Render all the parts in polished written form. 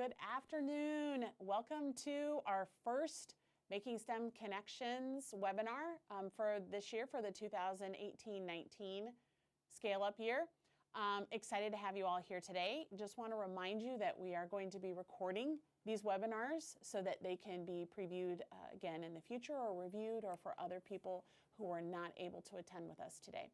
Good afternoon. Welcome to our first Making STEM Connections webinar for this year, for the 2018-19 Scale Up year. Excited to have you all here today. Just want to remind you that we are going to be recording these webinars so that they can be previewed again in the future, or reviewed, or for other people who are not able to attend with us today.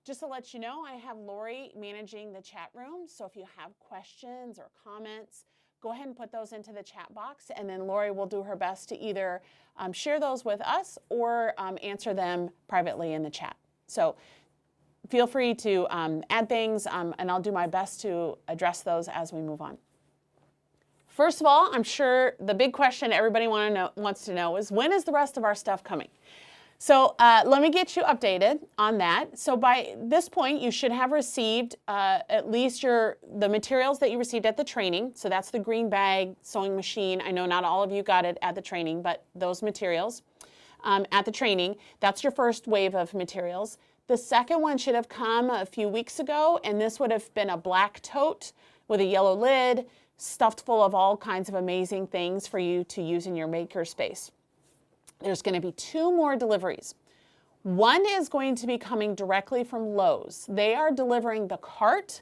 Just to let you know, I have Lori managing the chat room, so if you have questions or comments, go ahead and put those into the chat box, and then Lori will do her best to either share those with us or answer them privately in the chat. So feel free to add things, and I'll do my best to address those as we move on. First of all, I'm sure the big question everybody wants to know is, when is the rest of our stuff coming? So let me get you updated on that. So by this point, you should have received at least the materials that you received at the training. So that's the green bag, sewing machine. I know not all of you got it at the training, but those materials at the training, that's your first wave of materials. The second one should have come a few weeks ago, and this would have been a black tote with a yellow lid, stuffed full of all kinds of amazing things for you to use in your makerspace. There's going to be 2 more deliveries. One is going to be coming directly from Lowe's. They are delivering the cart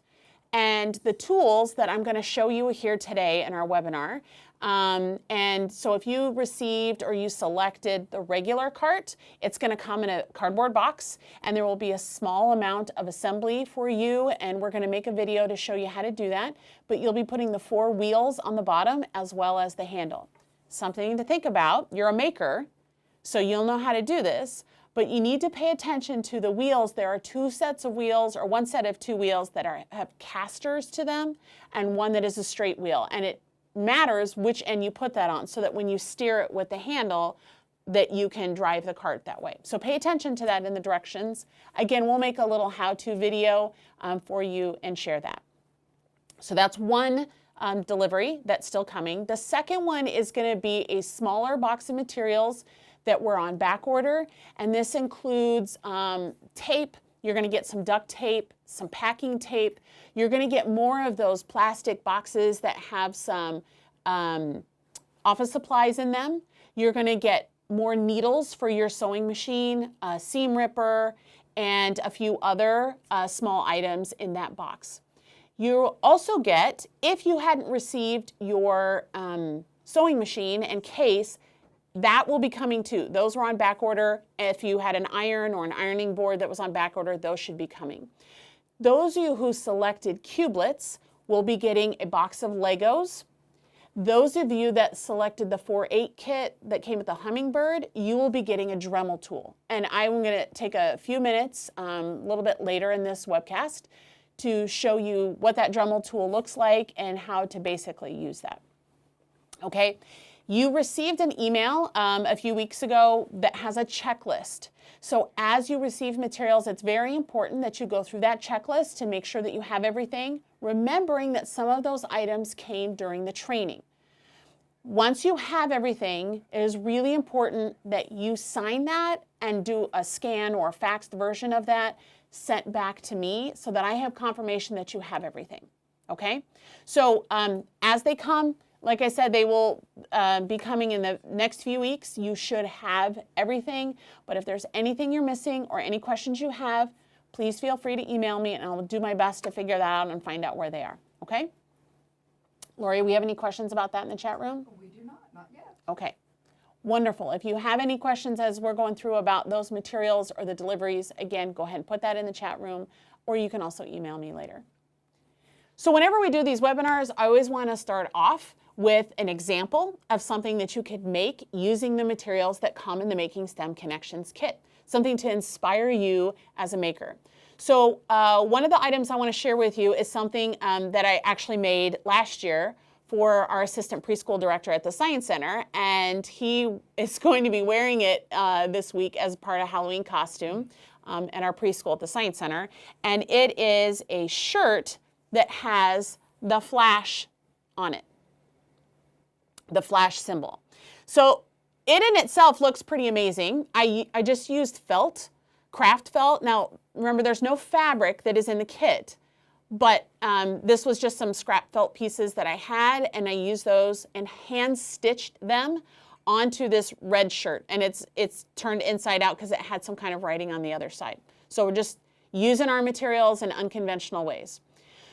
and the tools that I'm going to show you here today in our webinar. And so if you received or you selected the regular cart, it's going to come in a cardboard box, and there will be a small amount of assembly for you, and we're going to make a video to show you how to do that. But you'll be putting the 4 wheels on the bottom as well as the handle. Something to think about. You're a maker, so you'll know how to do this, but you need to pay attention to the wheels. There are 2 sets of wheels, or one set of 2 wheels that have casters to them, and one that is a straight wheel. And it matters which end you put that on, so that when you steer it with the handle, that you can drive the cart that way. So pay attention to that in the directions. Again, we'll make a little how-to video for you and share that. So that's one delivery that's still coming. The second one is going to be a smaller box of materials that we're on back order, and this includes tape. You're going to get some duct tape, some packing tape. You're going to get more of those plastic boxes that have some office supplies in them. You're going to get more needles for your sewing machine, a seam ripper, and a few other small items in that box. You'll also get, if you hadn't received your sewing machine and case, that will be coming too. Those were on back order. If you had an iron or an ironing board that was on back order, those should be coming. Those of you who selected Cublets will be getting a box of Legos. Those of you that selected the 4-8 kit that came with the Hummingbird, you will be getting a Dremel tool. And I'm going to take a few minutes a little bit later in this webcast to show you what that Dremel tool looks like and how to basically use that. Okay? You received an email a few weeks ago that has a checklist. So as you receive materials, it's very important that you go through that checklist to make sure that you have everything, remembering that some of those items came during the training. Once you have everything, it is really important that you sign that and do a scan or a faxed version of that sent back to me, so that I have confirmation that you have everything. Okay? So as they come, like I said, they will be coming in the next few weeks. You should have everything, but if there's anything you're missing or any questions you have, please feel free to email me, and I'll do my best to figure that out and find out where they are, okay? Lori, we have any questions about that in the chat room? We do not yet. Okay, wonderful. If you have any questions as we're going through about those materials or the deliveries, again, go ahead and put that in the chat room, or you can also email me later. So whenever we do these webinars, I always want to start off with an example of something that you could make using the materials that come in the Making STEM Connections kit, something to inspire you as a maker. So one of the items I want to share with you is something that I actually made last year for our assistant preschool director at the Science Center, and he is going to be wearing it this week as part of Halloween costume at our preschool at the Science Center. And it is a shirt that has the flash on it, the flash symbol. So it in itself looks pretty amazing. I just used felt, craft felt. Now, remember, there's no fabric that is in the kit, but this was just some scrap felt pieces that I had, and I used those and hand stitched them onto this red shirt, and it's turned inside out because it had some kind of writing on the other side. So we're just using our materials in unconventional ways.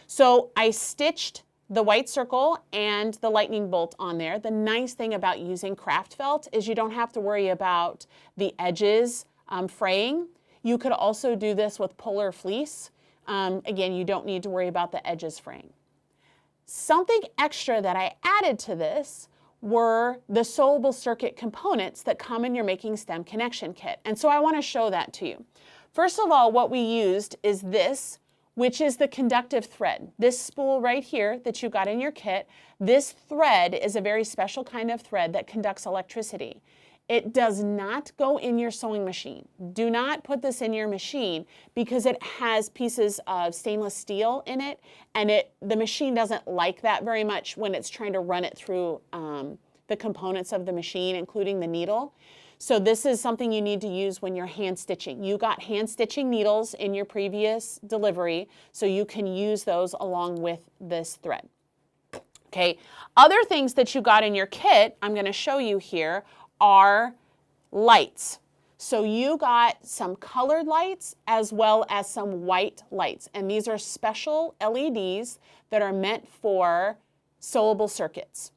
So I stitched the white circle and the lightning bolt on there. The nice thing about using craft felt is you don't have to worry about the edges fraying. You could also do this with polar fleece. Again, you don't need to worry about the edges fraying. Something extra that I added to this were the sewable circuit components that come in your Making STEM Connection kit. And so I want to show that to you. First of all, what we used is this, which is the conductive thread. This spool right here that you got in your kit, this thread is a very special kind of thread that conducts electricity. It does not go in your sewing machine. Do not put this in your machine because it has pieces of stainless steel in it, and the machine doesn't like that very much when it's trying to run it through the components of the machine, including the needle. So this is something you need to use when you're hand stitching. You got hand stitching needles in your previous delivery, so you can use those along with this thread. Okay, other things that you got in your kit, I'm going to show you here, are lights. So you got some colored lights as well as some white lights. And these are special LEDs that are meant for sewable circuits.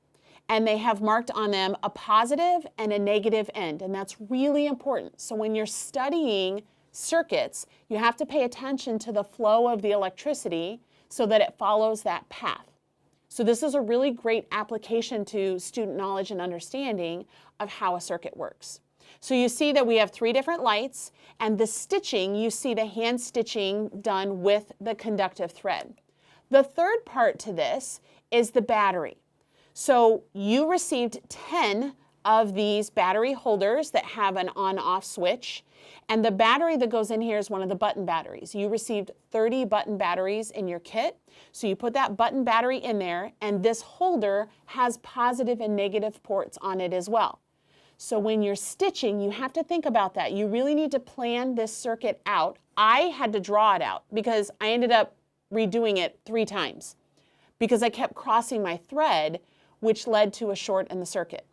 And they have marked on them a positive and a negative end. And that's really important. So when you're studying circuits, you have to pay attention to the flow of the electricity so that it follows that path. So this is a really great application to student knowledge and understanding of how a circuit works. So you see that we have 3 different lights, and the stitching, you see the hand stitching done with the conductive thread. The third part to this is the battery. So you received 10 of these battery holders that have an on-off switch, and the battery that goes in here is one of the button batteries. You received 30 button batteries in your kit, so you put that button battery in there, and this holder has positive and negative ports on it as well. So when you're stitching, you have to think about that. You really need to plan this circuit out. I had to draw it out because I ended up redoing it 3 times because I kept crossing my thread, which led to a short in the circuit.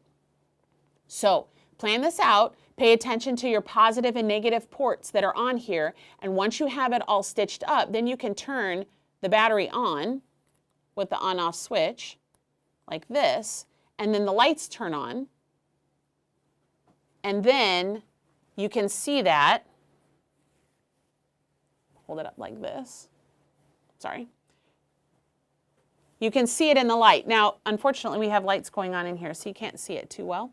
So plan this out, pay attention to your positive and negative ports that are on here, and once you have it all stitched up, then you can turn the battery on with the on-off switch like this, and then the lights turn on, and then you can see that, hold it up like this, sorry. You can see it in the light. Now, unfortunately, we have lights going on in here, so you can't see it too well.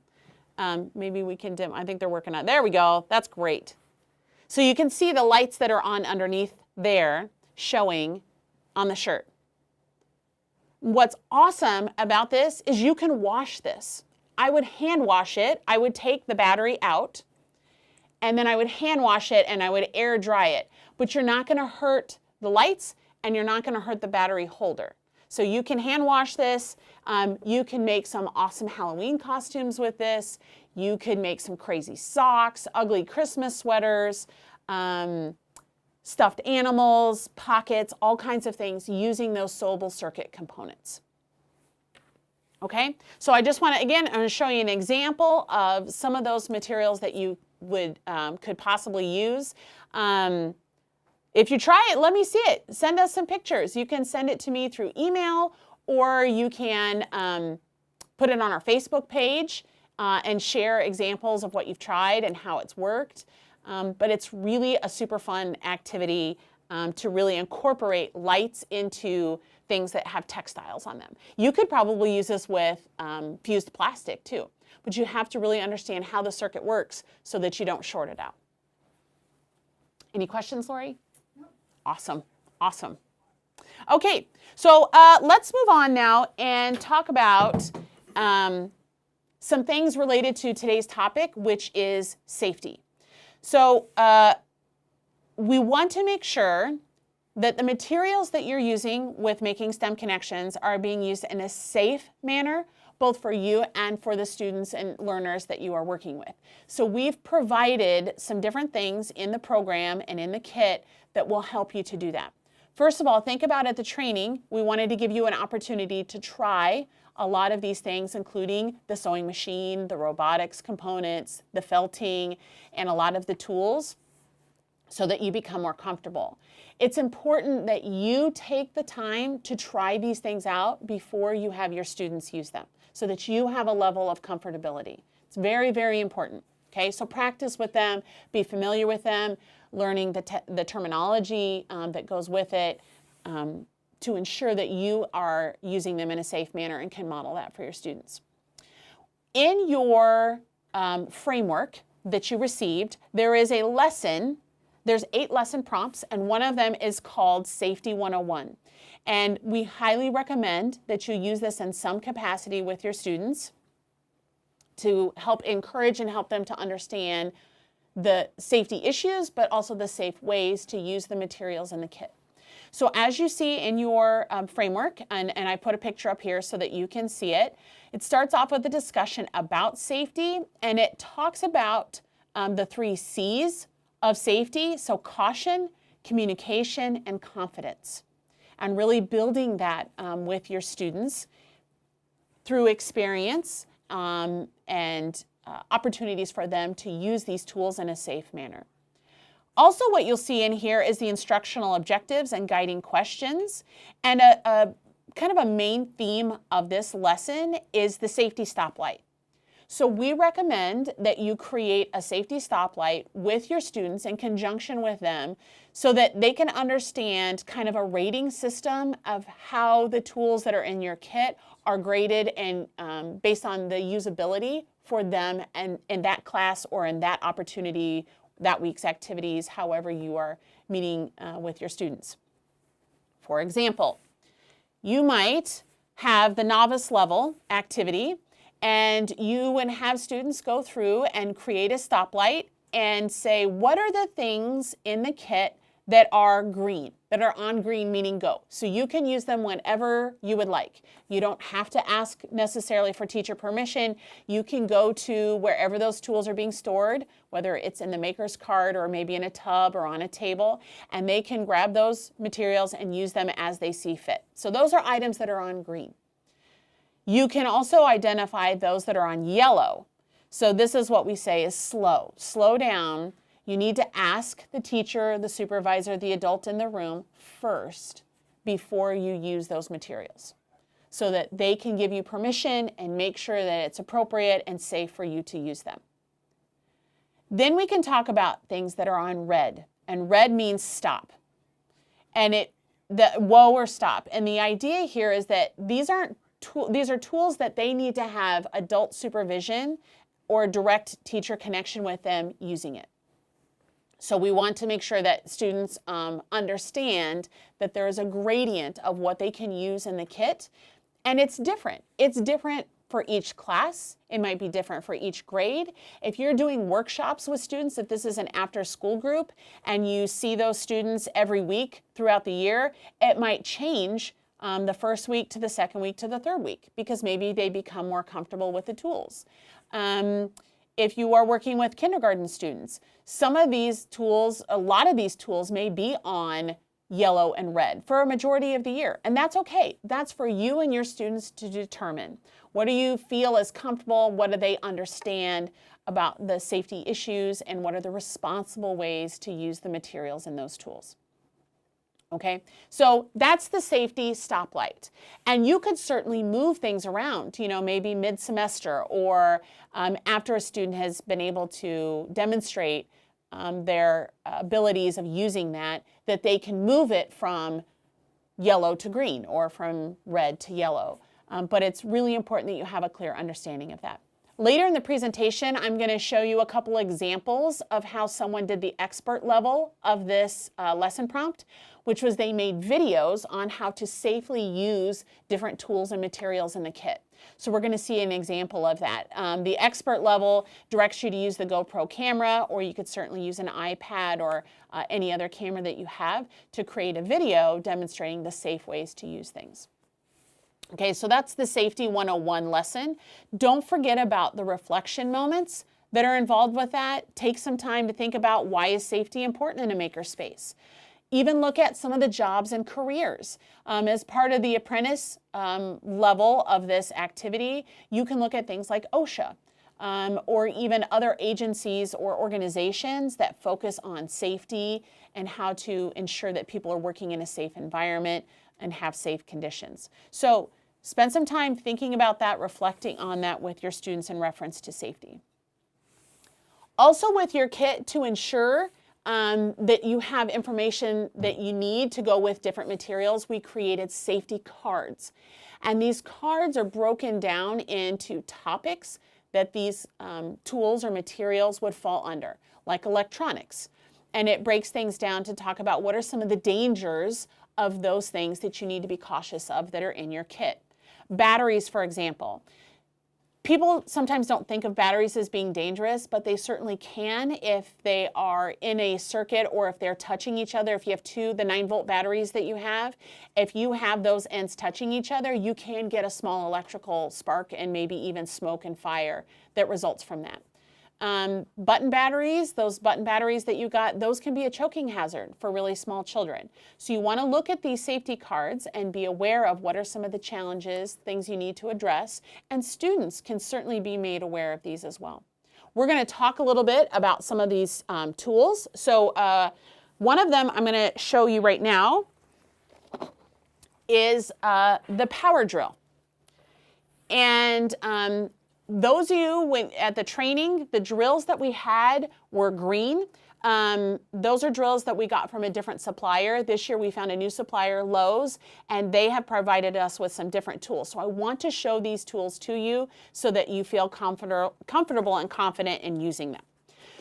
Maybe we can dim, I think they're working on, there we go, that's great. So you can see the lights that are on underneath there showing on the shirt. What's awesome about this is you can wash this. I would hand wash it. I would take the battery out, and then I would hand wash it and I would air dry it. But you're not going to hurt the lights and you're not going to hurt the battery holder. So you can hand wash this. You can make some awesome Halloween costumes with this. You could make some crazy socks, ugly Christmas sweaters, stuffed animals, pockets, all kinds of things using those sewable circuit components. Okay, so I just want to, again, I'm going to show you an example of some of those materials that you would could possibly use. If you try it, let me see it. Send us some pictures. You can send it to me through email, or you can put it on our Facebook page and share examples of what you've tried and how it's worked. But it's really a super fun activity to really incorporate lights into things that have textiles on them. You could probably use this with fused plastic too, but you have to really understand how the circuit works so that you don't short it out. Any questions, Lori? No. Awesome, awesome. Okay, so let's move on now and talk about some things related to today's topic, which is safety. So we want to make sure that the materials that you're using with Making STEM Connections are being used in a safe manner, both for you and for the students and learners that you are working with. So we've provided some different things in the program and in the kit that will help you to do that. First of all, think about at the training, we wanted to give you an opportunity to try a lot of these things, including the sewing machine, the robotics components, the felting, and a lot of the tools, so that you become more comfortable. It's important that you take the time to try these things out before you have your students use them, so that you have a level of comfortability. It's very, very important. Okay, so practice with them, be familiar with them, learning the terminology that goes with it, to ensure that you are using them in a safe manner and can model that for your students. In your framework that you received, there is a lesson. There's 8 lesson prompts, and one of them is called Safety 101. And we highly recommend that you use this in some capacity with your students to help encourage and help them to understand the safety issues, but also the safe ways to use the materials in the kit. So as you see in your framework, and I put a picture up here so that you can see it, it starts off with a discussion about safety, and it talks about the 3 C's of safety, so caution, communication, and confidence, and really building that with your students through experience and opportunities for them to use these tools in a safe manner. Also, what you'll see in here is the instructional objectives and guiding questions. And a kind of a main theme of this lesson is the safety stoplight. So we recommend that you create a safety stoplight with your students in conjunction with them so that they can understand kind of a rating system of how the tools that are in your kit are graded and based on the usability for them and in that class or in that opportunity, that week's activities, however you are meeting with your students. For example, you might have the novice level activity, and you would have students go through and create a stoplight and say, what are the things in the kit that are green, that are on green, meaning go. So you can use them whenever you would like. You don't have to ask necessarily for teacher permission. You can go to wherever those tools are being stored, whether it's in the maker's cart or maybe in a tub or on a table, and they can grab those materials and use them as they see fit. So those are items that are on green. You can also identify those that are on yellow. So this is what we say is slow. Slow down. You need to ask the teacher, the supervisor, the adult in the room first before you use those materials so that they can give you permission and make sure that it's appropriate and safe for you to use them. Then we can talk about things that are on red, and red means stop. And the whoa or stop. And the idea here is that these are tools that they need to have adult supervision or direct teacher connection with them using it. So we want to make sure that students understand that there is a gradient of what they can use in the kit, and it's different. It's different for each class. It might be different for each grade. If you're doing workshops with students, if this is an after-school group and you see those students every week throughout the year, it might change the first week to the second week to the third week because maybe they become more comfortable with the tools. If you are working with kindergarten students, some of these tools, a lot of these tools may be on yellow and red for a majority of the year, and that's okay. That's for you and your students to determine. What do you feel is comfortable? What do they understand about the safety issues, and what are the responsible ways to use the materials in those tools? Okay, so that's the safety stoplight. And you could certainly move things around, maybe mid-semester or after a student has been able to demonstrate their abilities of using that they can move it from yellow to green or from red to yellow. But it's really important that you have a clear understanding of that. Later in the presentation, I'm going to show you a couple examples of how someone did the expert level of this lesson prompt, which was they made videos on how to safely use different tools and materials in the kit. So we're going to see an example of that. The expert level directs you to use the GoPro camera, or you could certainly use an iPad or any other camera that you have to create a video demonstrating the safe ways to use things. Okay, so that's the Safety 101 lesson. Don't forget about the reflection moments that are involved with that. Take some time to think about why is safety important in a makerspace. Even look at some of the jobs and careers. As part of the apprentice level of this activity, you can look at things like OSHA or even other agencies or organizations that focus on safety and how to ensure that people are working in a safe environment and have safe conditions. So spend some time thinking about that, reflecting on that with your students in reference to safety. Also with your kit, to ensure that you have information that you need to go with different materials, we created safety cards. And these cards are broken down into topics that these tools or materials would fall under, like electronics. And it breaks things down to talk about what are some of the dangers of those things that you need to be cautious of that are in your kit. Batteries, for example. People sometimes don't think of batteries as being dangerous, but they certainly can if they are in a circuit or if they're touching each other. If you have the 9-volt batteries that you have, if you have those ends touching each other, you can get a small electrical spark and maybe even smoke and fire that results from that. Button batteries, those button batteries that you got, those can be a choking hazard for really small children. So you want to look at these safety cards and be aware of what are some of the challenges, things you need to address, and students can certainly be made aware of these as well. We're going to talk a little bit about some of these tools. So one of them I'm going to show you right now is the power drill. And those of you at the training, the drills that we had were green. Those are drills that we got from a different supplier. This year we found a new supplier, Lowe's, and they have provided us with some different tools. So I want to show these tools to you so that you feel comfortable and confident in using them.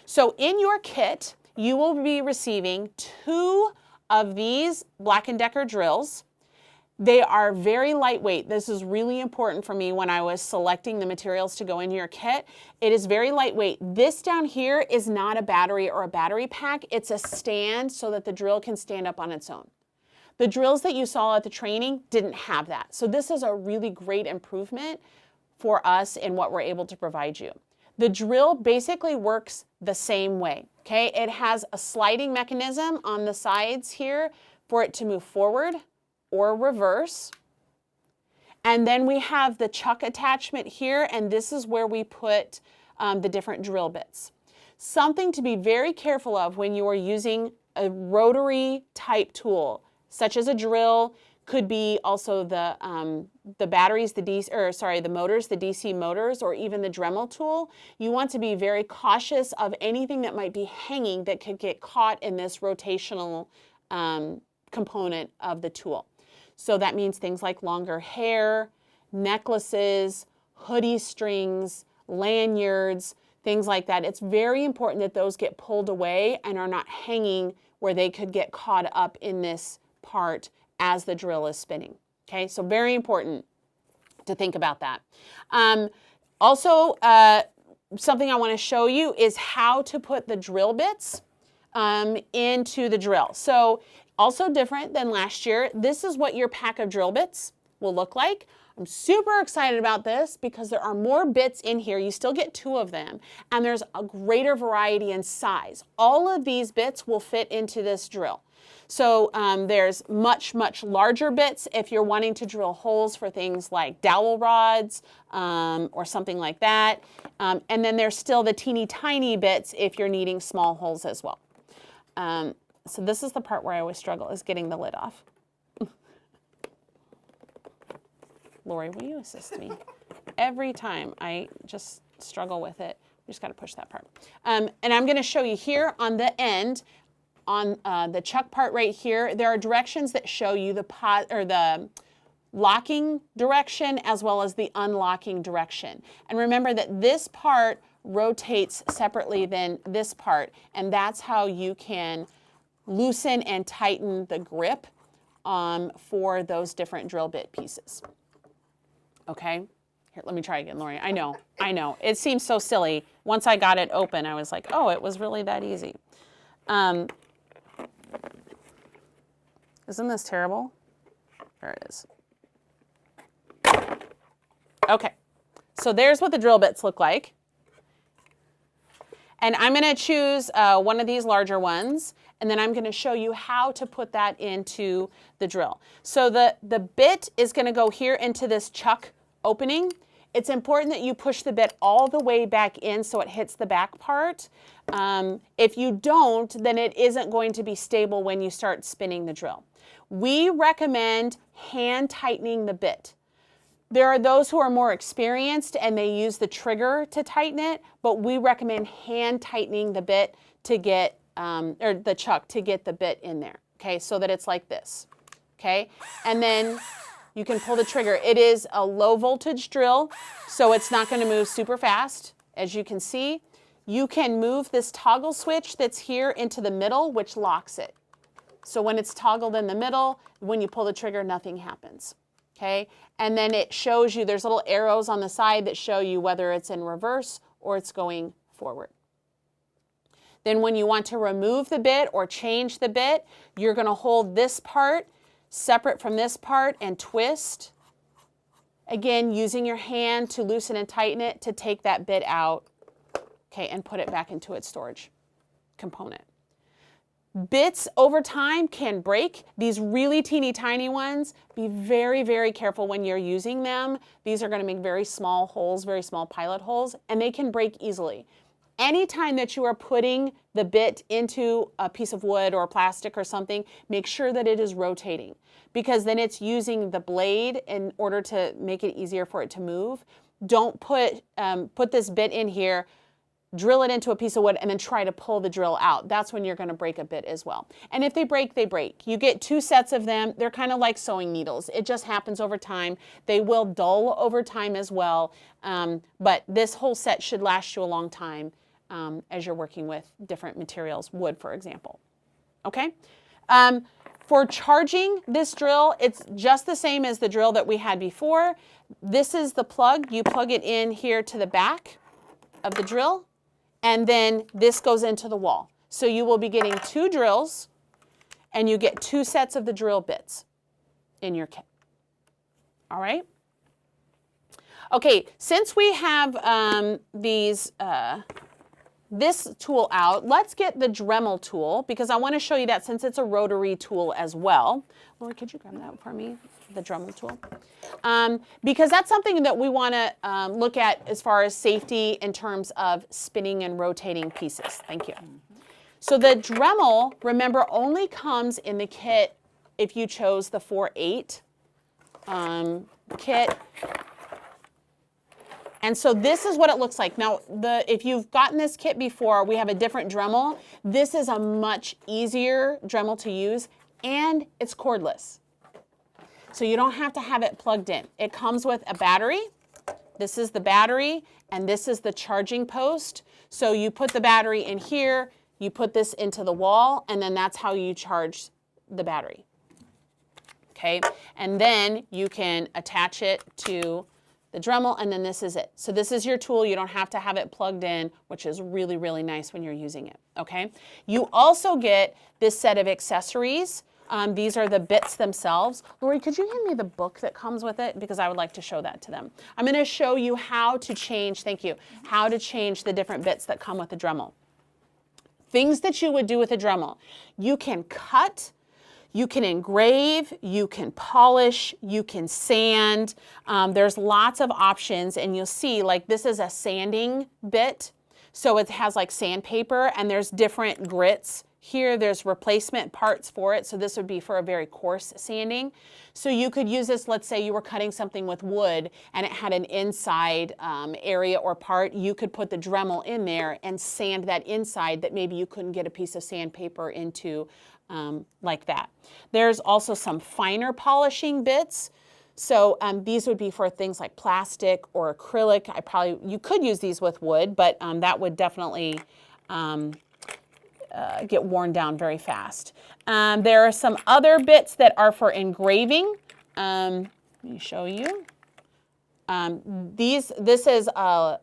So in your kit, you will be receiving 2 of these Black & Decker drills. They are very lightweight. This is really important for me when I was selecting the materials to go into your kit. It is very lightweight. This down here is not a battery or a battery pack. It's a stand so that the drill can stand up on its own. The drills that you saw at the training didn't have that. So this is a really great improvement for us in what we're able to provide you. The drill basically works the same way, okay? It has a sliding mechanism on the sides here for it to move forward or reverse. And then we have the chuck attachment here, and this is where we put the different drill bits. Something to be very careful of when you are using a rotary type tool, such as a drill, could be also the batteries, the motors, the DC motors, or even the Dremel tool. You want to be very cautious of anything that might be hanging that could get caught in this rotational component of the tool. So that means things like longer hair, necklaces, hoodie strings, lanyards, things like that. It's very important that those get pulled away and are not hanging where they could get caught up in this part as the drill is spinning. Okay, so very important to think about that. Also, something I want to show you is how to put the drill bits into the drill. So also different than last year, this is what your pack of drill bits will look like. I'm super excited about this because there are more bits in here. You still get 2 of them, and there's a greater variety in size. All of these bits will fit into this drill. So there's much, much larger bits if you're wanting to drill holes for things like dowel rods or something like that. And then there's still the teeny tiny bits if you're needing small holes as well. So this is the part where I always struggle, is getting the lid off. Lori, will you assist me? Every time I just struggle with it. You just got to push that part. And I'm going to show you here on the end, on the chuck part right here, there are directions that show you the locking direction as well as the unlocking direction. And remember that this part rotates separately than this part, and that's how you can loosen and tighten the grip for those different drill bit pieces. Okay, here, let me try again, Lori. I know. It seems so silly. Once I got it open, I was like, oh, it was really that easy. Isn't this terrible? There it is. Okay, so there's what the drill bits look like. And I'm going to choose one of these larger ones, and then I'm going to show you how to put that into the drill. So the bit is going to go here into this chuck opening. It's important that you push the bit all the way back in so it hits the back part. If you don't, then it isn't going to be stable when you start spinning the drill. We recommend hand tightening the bit. There are those who are more experienced and they use the trigger to tighten it, but we recommend hand tightening the bit to get, or the chuck to get the bit in there, okay, so that it's like this, okay? And then you can pull the trigger. It is a low voltage drill, so it's not going to move super fast. As you can see, you can move this toggle switch that's here into the middle, which locks it. So when it's toggled in the middle, when you pull the trigger, nothing happens, okay? And then it shows you, there's little arrows on the side that show you whether it's in reverse or it's going forward. Then when you want to remove the bit or change the bit, you're going to hold this part separate from this part and twist. Again, using your hand to loosen and tighten it to take that bit out, okay, and put it back into its storage component. Bits over time can break. These really teeny tiny ones, be very, very careful when you're using them. These are going to make very small holes, very small pilot holes, and they can break easily. Anytime that you are putting the bit into a piece of wood or plastic or something, make sure that it is rotating, because then it's using the blade in order to make it easier for it to move. Don't put this bit in here, drill it into a piece of wood, and then try to pull the drill out. That's when you're going to break a bit as well. And if they break, they break. You get 2 sets of them. They're kind of like sewing needles. It just happens over time. They will dull over time as well, but this whole set should last you a long time as you're working with different materials, wood, for example. Okay? For charging this drill, it's just the same as the drill that we had before. This is the plug. You plug it in here to the back of the drill, and then this goes into the wall. So you will be getting 2 drills, and you get 2 sets of the drill bits in your kit. All right? Okay, since we have this tool out, let's get the Dremel tool, because I want to show you that since it's a rotary tool as well. Lori, could you grab that for me, the Dremel tool? Because that's something that we want to look at as far as safety in terms of spinning and rotating pieces. Thank you. So the Dremel, remember, only comes in the kit if you chose the 4/8 kit. And so this is what it looks like. Now, if you've gotten this kit before, we have a different Dremel. This is a much easier Dremel to use, and it's cordless. So you don't have to have it plugged in. It comes with a battery. This is the battery, and this is the charging post. So you put the battery in here, you put this into the wall, and then that's how you charge the battery. Okay, and then you can attach it to the Dremel, and then this is it. So this is your tool. You don't have to have it plugged in, which is really, really nice when you're using it, okay? You also get this set of accessories. These are the bits themselves. Lori, could you hand me the book that comes with it? Because I would like to show that to them. I'm gonna show you how to change, thank you, how to change the different bits that come with the Dremel. Things that you would do with a Dremel. You can cut, you can engrave, you can polish, you can sand. There's lots of options, and you'll see, like, this is a sanding bit. So it has like sandpaper, and there's different grits. Here, there's replacement parts for it. So this would be for a very coarse sanding. So you could use this, let's say you were cutting something with wood and it had an inside area or part. You could put the Dremel in there and sand that inside that maybe you couldn't get a piece of sandpaper into like that. There's also some finer polishing bits. So these would be for things like plastic or acrylic. You could use these with wood, but that would definitely get worn down very fast. There are some other bits that are for engraving. Let me show you. This is a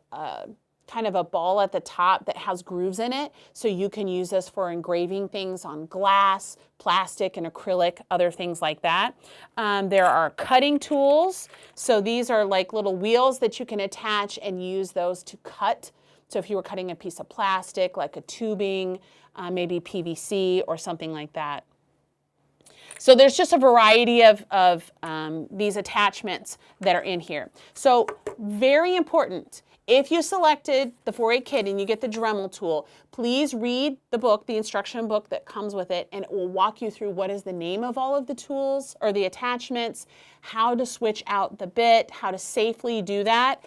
kind of a ball at the top that has grooves in it. So you can use this for engraving things on glass, plastic, and acrylic, other things like that. There are cutting tools. So these are like little wheels that you can attach and use those to cut. So if you were cutting a piece of plastic, like a tubing, maybe PVC or something like that. So there's just a variety of these attachments that are in here. So very important. If you selected the 4-8 kit and you get the Dremel tool, please read the book, the instruction book that comes with it, and it will walk you through what is the name of all of the tools or the attachments, how to switch out the bit, how to safely do that.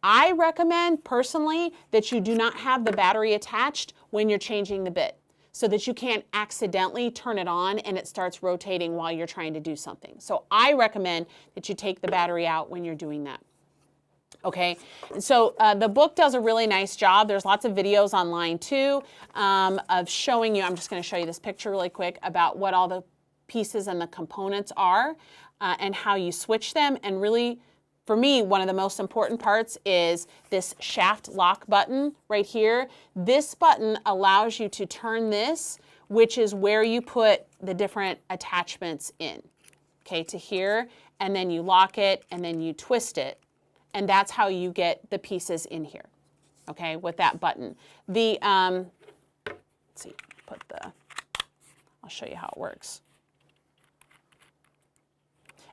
I recommend personally that you do not have the battery attached when you're changing the bit, so that you can't accidentally turn it on and it starts rotating while you're trying to do something. So I recommend that you take the battery out when you're doing that. Okay, and so the book does a really nice job. There's lots of videos online too of showing you, I'm just going to show you this picture really quick about what all the pieces and the components are and how you switch them. And really, for me, one of the most important parts is this shaft lock button right here. This button allows you to turn this, which is where you put the different attachments in, okay, to here, and then you lock it and then you twist it. And that's how you get the pieces in here, okay, with that button. The, let's see, I'll show you how it works.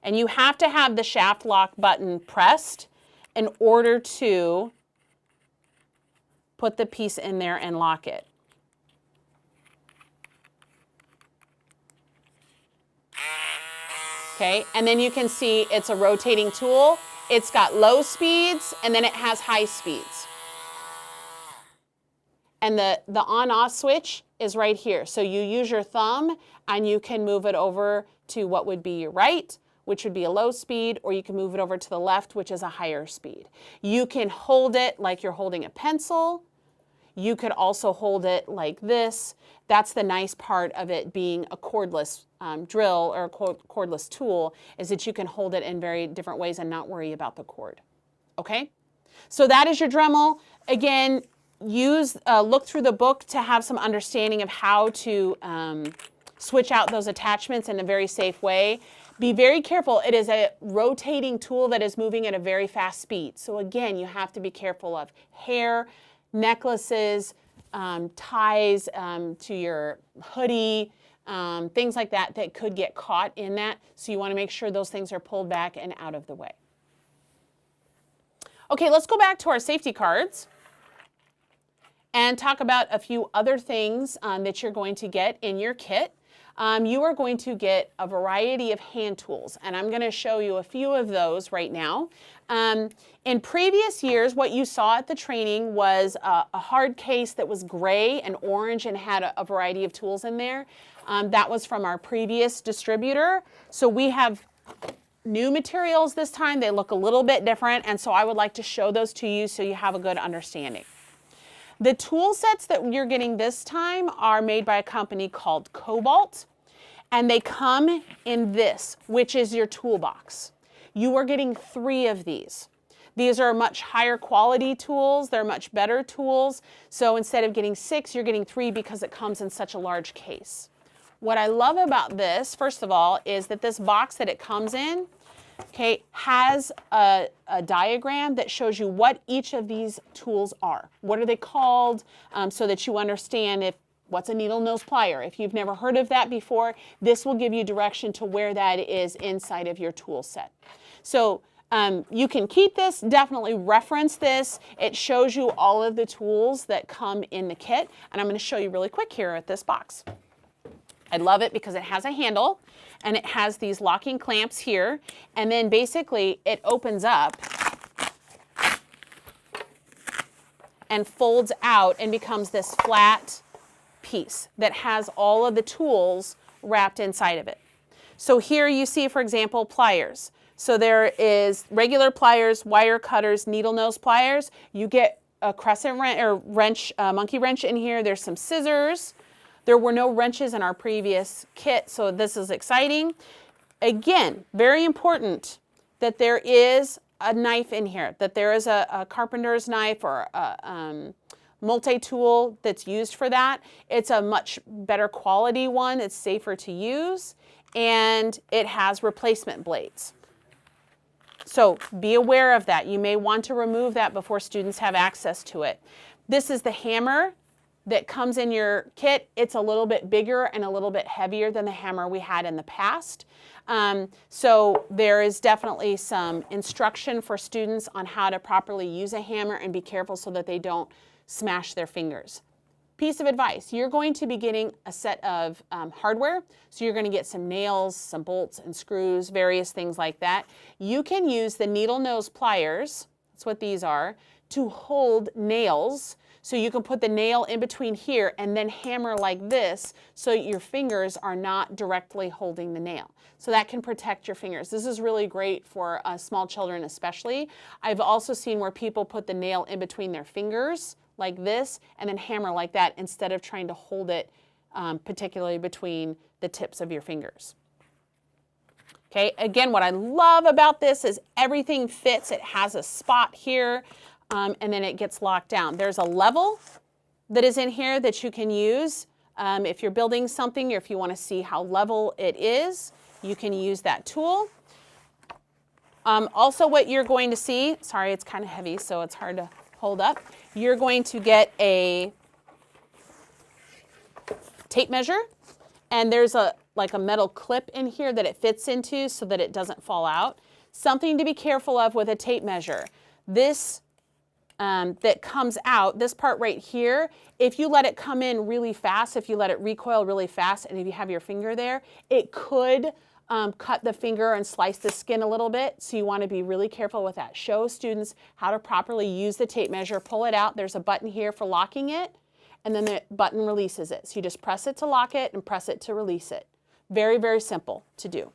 And you have to have the shaft lock button pressed in order to put the piece in there and lock it. Okay, and then you can see it's a rotating tool. It's got low speeds and then it has high speeds. And the on-off switch is right here. So you use your thumb and you can move it over to what would be your right, which would be a low speed, or you can move it over to the left, which is a higher speed. You can hold it like you're holding a pencil. You could also hold it like this. That's the nice part of it being a cordless drill or a cordless tool, is that you can hold it in very different ways and not worry about the cord. Okay? So that is your Dremel. Again, look through the book to have some understanding of how to switch out those attachments in a very safe way. Be very careful. It is a rotating tool that is moving at a very fast speed. So again, you have to be careful of hair, necklaces, ties to your hoodie, things like that that could get caught in that. So you want to make sure those things are pulled back and out of the way. Okay, let's go back to our safety cards and talk about a few other things that you're going to get in your kit. You are going to get a variety of hand tools, and I'm going to show you a few of those right now. In previous years, what you saw at the training was a hard case that was gray and orange and had a variety of tools in there. That was from our previous distributor. So we have new materials this time. They look a little bit different, and so I would like to show those to you so you have a good understanding. The tool sets that you're getting this time are made by a company called Cobalt, and they come in this, which is your toolbox. You are getting 3 of these. These are much higher quality tools. They're much better tools. So instead of getting 6, you're getting 3 because it comes in such a large case. What I love about this, first of all, is that this box that it comes in, okay, has a diagram that shows you what each of these tools are. What are they called, so that you understand what's a needle nose plier. If you've never heard of that before, this will give you direction to where that is inside of your tool set. So you can keep this, definitely reference this. It shows you all of the tools that come in the kit, and I'm going to show you really quick here at this box. I love it because it has a handle and it has these locking clamps here, and then basically it opens up and folds out and becomes this flat piece that has all of the tools wrapped inside of it. So here you see, for example, pliers. So there is regular pliers, wire cutters, needle nose pliers. You get a crescent wrench, monkey wrench in here. There's some scissors. There were no wrenches in our previous kit, so this is exciting. Again, very important that there is a knife in here, that there is a carpenter's knife or a multi-tool that's used for that. It's a much better quality one. It's safer to use, and it has replacement blades. So be aware of that. You may want to remove that before students have access to it. This is the hammer that comes in your kit. It's a little bit bigger and a little bit heavier than the hammer we had in the past. So there is definitely some instruction for students on how to properly use a hammer and be careful so that they don't smash their fingers. Piece of advice, you're going to be getting a set of hardware. So you're going to get some nails, some bolts and screws, various things like that. You can use the needle nose pliers, that's what these are, to hold nails. So you can put the nail in between here and then hammer like this so your fingers are not directly holding the nail. So that can protect your fingers. This is really great for small children especially. I've also seen where people put the nail in between their fingers like this and then hammer like that instead of trying to hold it particularly between the tips of your fingers. Okay, again, what I love about this is everything fits. It has a spot here. And then it gets locked down. There's a level that is in here that you can use. If you're building something or if you want to see how level it is, you can use that tool. Also what you're going to see, sorry, it's kind of heavy, so it's hard to hold up. You're going to get a tape measure, and there's like a metal clip in here that it fits into so that it doesn't fall out. Something to be careful of with a tape measure. This that comes out, this part right here, if you let it come in really fast, if you let it recoil really fast, and if you have your finger there, it could cut the finger and slice the skin a little bit. So you want to be really careful with that. Show students how to properly use the tape measure. Pull it out. There's a button here for locking it, and then the button releases it. So you just press it to lock it and press it to release it. Very, very simple to do.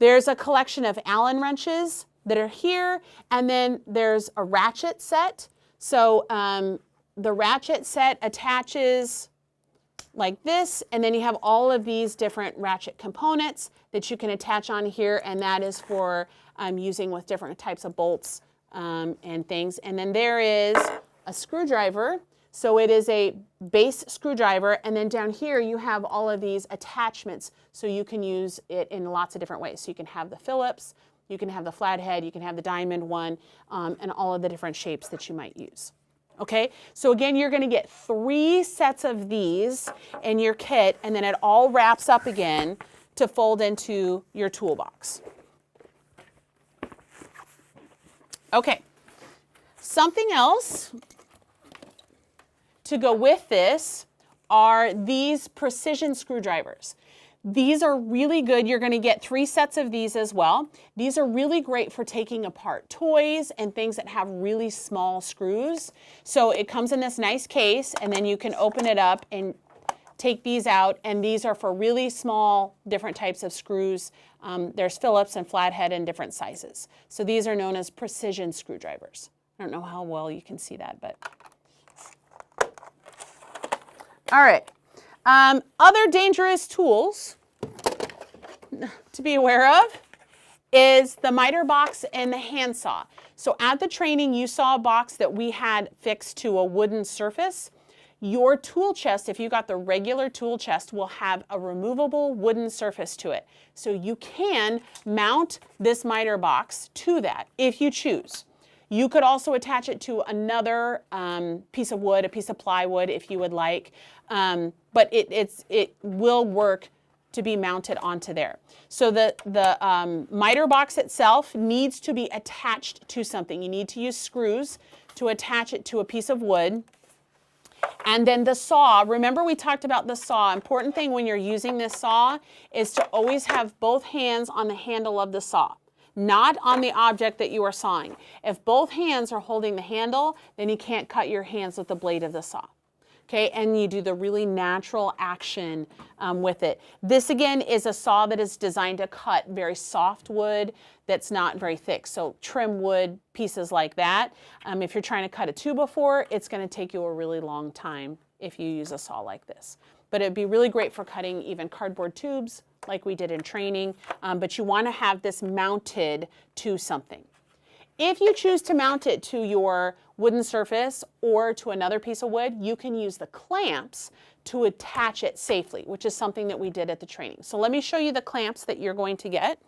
There's a collection of Allen wrenches that are here, and then there's a ratchet set. So the ratchet set attaches like this, and then you have all of these different ratchet components that you can attach on here, and that is for using with different types of bolts and things. And then there is a screwdriver. So it is a base screwdriver, and then down here you have all of these attachments, so you can use it in lots of different ways. So you can have the Phillips, you can have the flathead, you can have the diamond one, and all of the different shapes that you might use. Okay, so again, you're going to get 3 sets of these in your kit, and then it all wraps up again to fold into your toolbox. Okay, something else to go with this are these precision screwdrivers. These are really good. You're going to get 3 sets of these as well. These are really great for taking apart toys and things that have really small screws. So it comes in this nice case, and then you can open it up and take these out, and these are for really small different types of screws. There's Phillips and flathead in different sizes. So these are known as precision screwdrivers. I don't know how well you can see that, but all right. Other dangerous tools to be aware of is the miter box and the handsaw. So at the training, you saw a box that we had fixed to a wooden surface. Your tool chest, if you got the regular tool chest, will have a removable wooden surface to it. So you can mount this miter box to that if you choose. You could also attach it to another piece of wood, a piece of plywood if you would like, but it will work to be mounted onto there. So the miter box itself needs to be attached to something. You need to use screws to attach it to a piece of wood. And then the saw, remember we talked about the saw. Important thing when you're using this saw is to always have both hands on the handle of the saw, not on the object that you are sawing. If both hands are holding the handle, then you can't cut your hands with the blade of the saw. Okay, and you do the really natural action with it. This again is a saw that is designed to cut very soft wood that's not very thick. So trim wood pieces like that. If you're trying to cut a 2x4, it's going to take you a really long time if you use a saw like this. But it'd be really great for cutting even cardboard tubes like we did in training. But you want to have this mounted to something. If you choose to mount it to your wooden surface or to another piece of wood, you can use the clamps to attach it safely, which is something that we did at the training. So let me show you the clamps that you're going to get.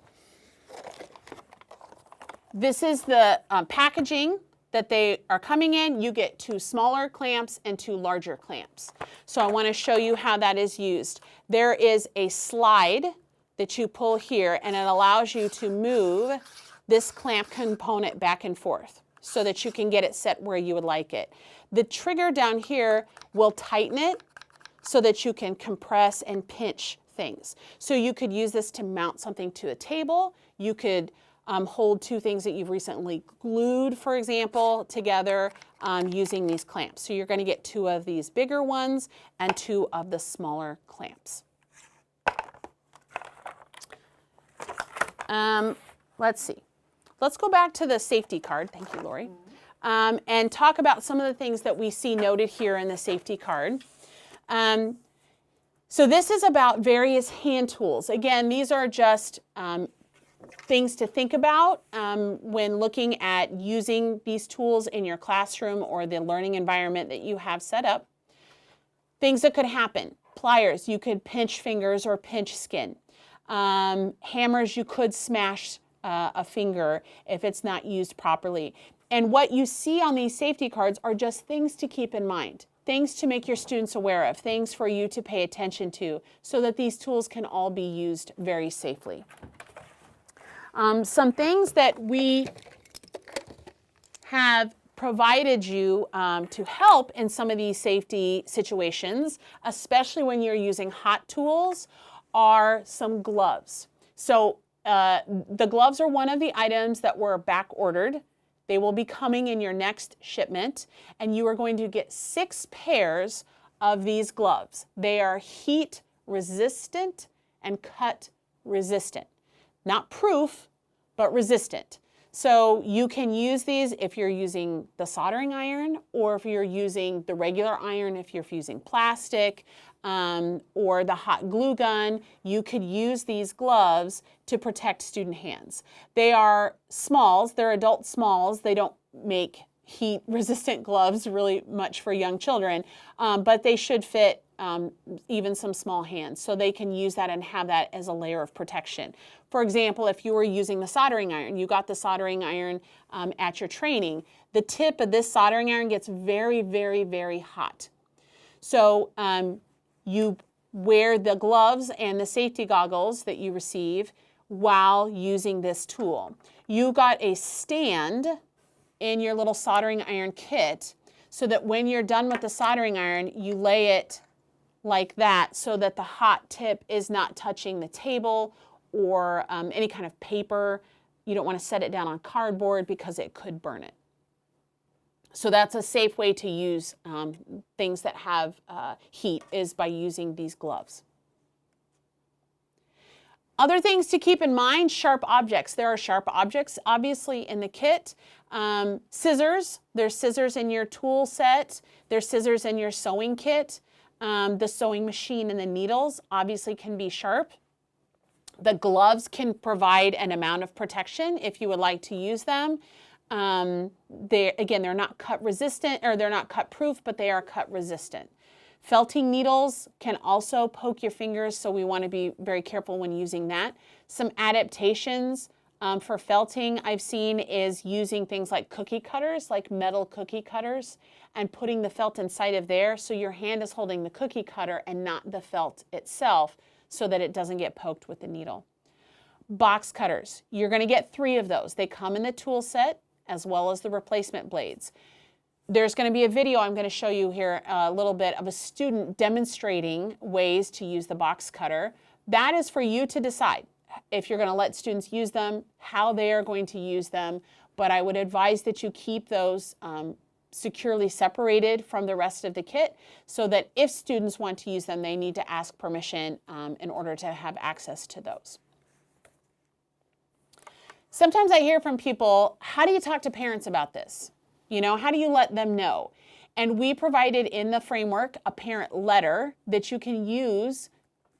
This is the packaging that they are coming in, you get 2 smaller clamps and 2 larger clamps. So I want to show you how that is used. There is a slide that you pull here, and it allows you to move this clamp component back and forth so that you can get it set where you would like it. The trigger down here will tighten it so that you can compress and pinch things. So you could use this to mount something to a table. You could hold 2 things that you've recently glued, for example, together using these clamps. So you're going to get 2 of these bigger ones and 2 of the smaller clamps. Let's see. Let's go back to the safety card. Thank you, Lori. And talk about some of the things that we see noted here in the safety card. So this is about various hand tools. Again, these are just things to think about when looking at using these tools in your classroom or the learning environment that you have set up. Things that could happen. Pliers, you could pinch fingers or pinch skin. Hammers, you could smash a finger if it's not used properly. And what you see on these safety cards are just things to keep in mind, things to make your students aware of, things for you to pay attention to so that these tools can all be used very safely. Some things that we have provided you to help in some of these safety situations, especially when you're using hot tools, are some gloves. So the gloves are one of the items that were back ordered. They will be coming in your next shipment, and you are going to get 6 pairs of these gloves. They are heat resistant and cut resistant. Not proof, but resistant. So you can use these if you're using the soldering iron, or if you're using the regular iron, if you're using plastic, or the hot glue gun. You could use these gloves to protect student hands. They are smalls, they're adult smalls. They don't make heat resistant gloves really much for young children, but they should fit even some small hands, so they can use that and have that as a layer of protection. For example, if you were using the soldering iron, you got the soldering iron at your training, the tip of this soldering iron gets very, very, very hot. So you wear the gloves and the safety goggles that you receive while using this tool. You got a stand in your little soldering iron kit so that when you're done with the soldering iron, you lay it like that so that the hot tip is not touching the table or any kind of paper. You don't want to set it down on cardboard because it could burn it. So that's a safe way to use things that have heat, is by using these gloves. Other things to keep in mind, sharp objects. There are sharp objects obviously in the kit. Scissors, there's scissors in your tool set. There's scissors in your sewing kit. The sewing machine and the needles obviously can be sharp. The gloves can provide an amount of protection if you would like to use them. They're not cut resistant, or they're not cut proof, but they are cut resistant. Felting needles can also poke your fingers, so we want to be very careful when using that. Some adaptations for felting I've seen is using things like cookie cutters, like metal cookie cutters, and putting the felt inside of there so your hand is holding the cookie cutter and not the felt itself, so that it doesn't get poked with the needle. Box cutters, you're going to get 3 of those. They come in the tool set as well as the replacement blades. There's going to be a video I'm going to show you here a little bit of a student demonstrating ways to use the box cutter. That is for you to decide if you're going to let students use them, how they are going to use them, but I would advise that you keep those securely separated from the rest of the kit so that if students want to use them, they need to ask permission in order to have access to those. Sometimes I hear from people, how do you talk to parents about this? You know, how do you let them know? And we provided in the framework a parent letter that you can use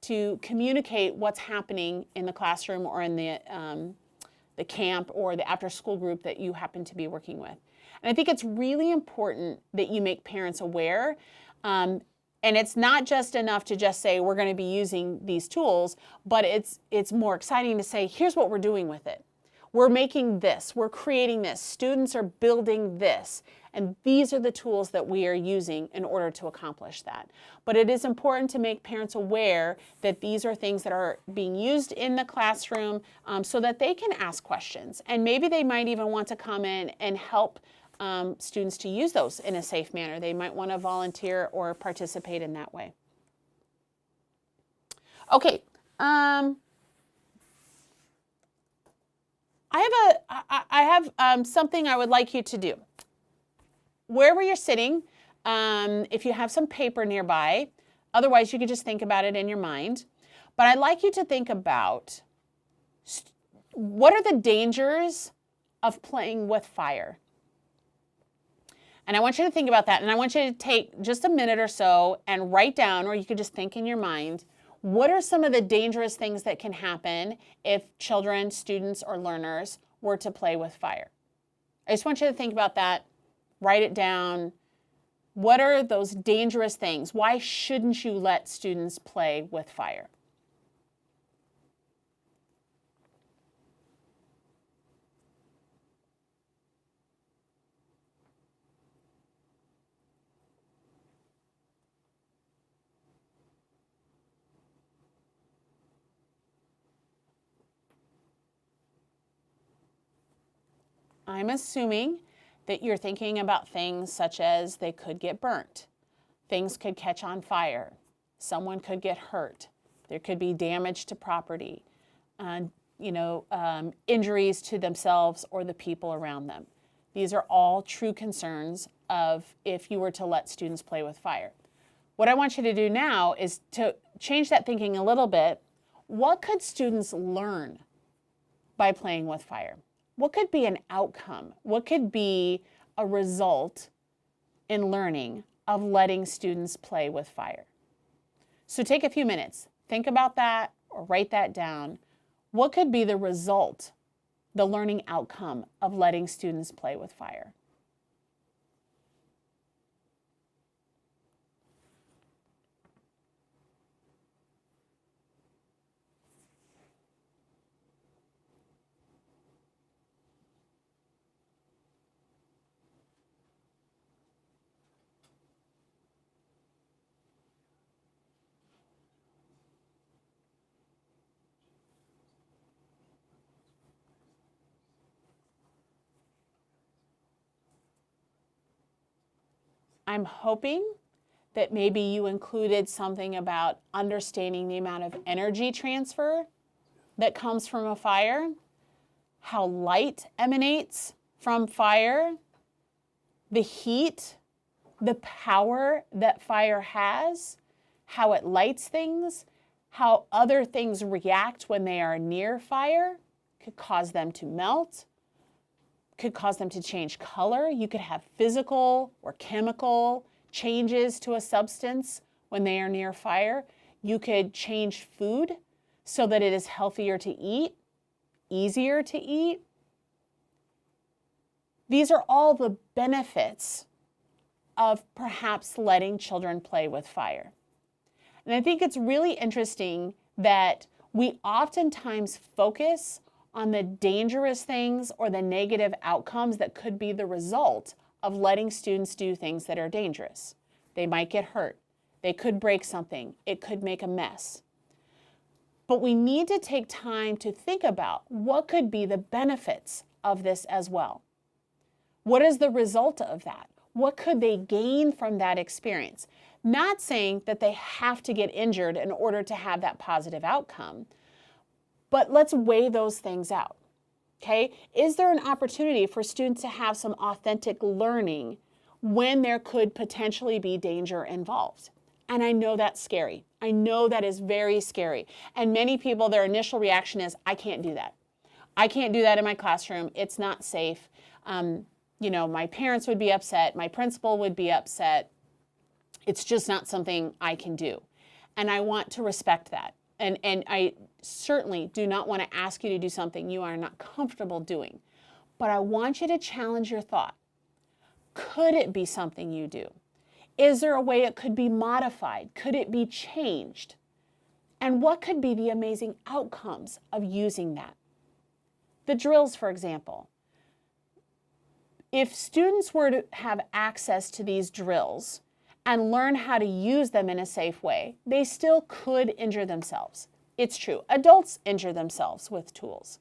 to communicate what's happening in the classroom or in the camp or the after-school group that you happen to be working with. And I think it's really important that you make parents aware. And it's not just enough to just say, we're going to be using these tools, but it's more exciting to say, here's what we're doing with it. We're making this, we're creating this, students are building this, and these are the tools that we are using in order to accomplish that. But it is important to make parents aware that these are things that are being used in the classroom so that they can ask questions. And maybe they might even want to come in and help students to use those in a safe manner. They might want to volunteer or participate in that way. Okay. I have something I would like you to do. Wherever you're sitting, if you have some paper nearby, otherwise you could just think about it in your mind. But I'd like you to think about what are the dangers of playing with fire. And I want you to think about that. And I want you to take just a minute or so and write down, or you could just think in your mind, what are some of the dangerous things that can happen if children, students, or learners were to play with fire? I just want you to think about that, write it down. What are those dangerous things? Why shouldn't you let students play with fire? I'm assuming that you're thinking about things such as they could get burnt, things could catch on fire, someone could get hurt, there could be damage to property, injuries to themselves or the people around them. These are all true concerns of if you were to let students play with fire. What I want you to do now is to change that thinking a little bit. What could students learn by playing with fire? What could be an outcome? What could be a result in learning of letting students play with fire? So take a few minutes, think about that or write that down. What could be the result, the learning outcome of letting students play with fire? I'm hoping that maybe you included something about understanding the amount of energy transfer that comes from a fire, how light emanates from fire, the heat, the power that fire has, how it lights things, how other things react when they are near fire, could cause them to melt, could cause them to change color. You could have physical or chemical changes to a substance when they are near fire. You could change food so that it is healthier to eat, easier to eat. These are all the benefits of perhaps letting children play with fire. And I think it's really interesting that we oftentimes focus on the dangerous things or the negative outcomes that could be the result of letting students do things that are dangerous. They might get hurt. They could break something. It could make a mess. But we need to take time to think about what could be the benefits of this as well. What is the result of that? What could they gain from that experience? Not saying that they have to get injured in order to have that positive outcome, but let's weigh those things out, okay? Is there an opportunity for students to have some authentic learning when there could potentially be danger involved? And I know that's scary. I know that is very scary. And many people, their initial reaction is, I can't do that. I can't do that in my classroom. It's not safe. My parents would be upset. My principal would be upset. It's just not something I can do. And I want to respect that. And I certainly do not want to ask you to do something you are not comfortable doing. But I want you to challenge your thought. Could it be something you do? Is there a way it could be modified? Could it be changed? And what could be the amazing outcomes of using that? The drills, for example. If students were to have access to these drills and learn how to use them in a safe way, they still could injure themselves. It's true. Adults injure themselves with tools.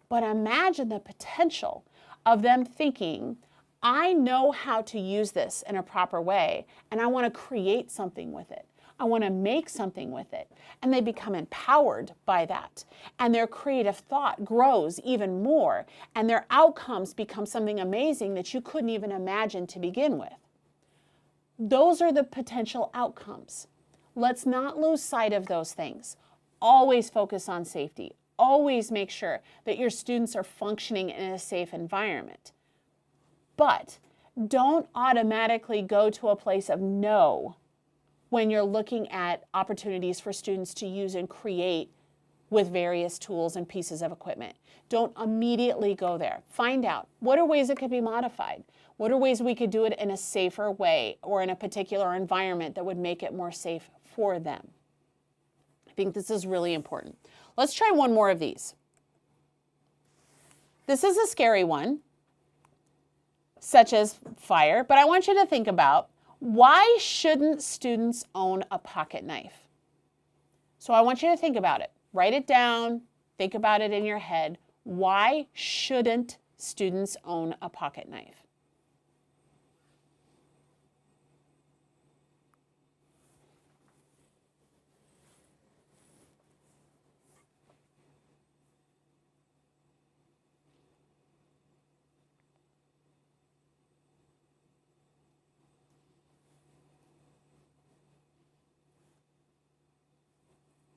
But imagine the potential of them thinking, I know how to use this in a proper way, and I want to create something with it. I want to make something with it. And they become empowered by that. And their creative thought grows even more. And their outcomes become something amazing that you couldn't even imagine to begin with. Those are the potential outcomes. Let's not lose sight of those things. Always focus on safety. Always make sure that your students are functioning in a safe environment. But don't automatically go to a place of no when you're looking at opportunities for students to use and create with various tools and pieces of equipment. Don't immediately go there. Find out, what are ways it could be modified? What are ways we could do it in a safer way or in a particular environment that would make it more safe for them? I think this is really important. Let's try one more of these. This is a scary one, such as fire, but I want you to think about, why shouldn't students own a pocket knife? So I want you to think about it. Write it down. Think about it in your head. Why shouldn't students own a pocket knife?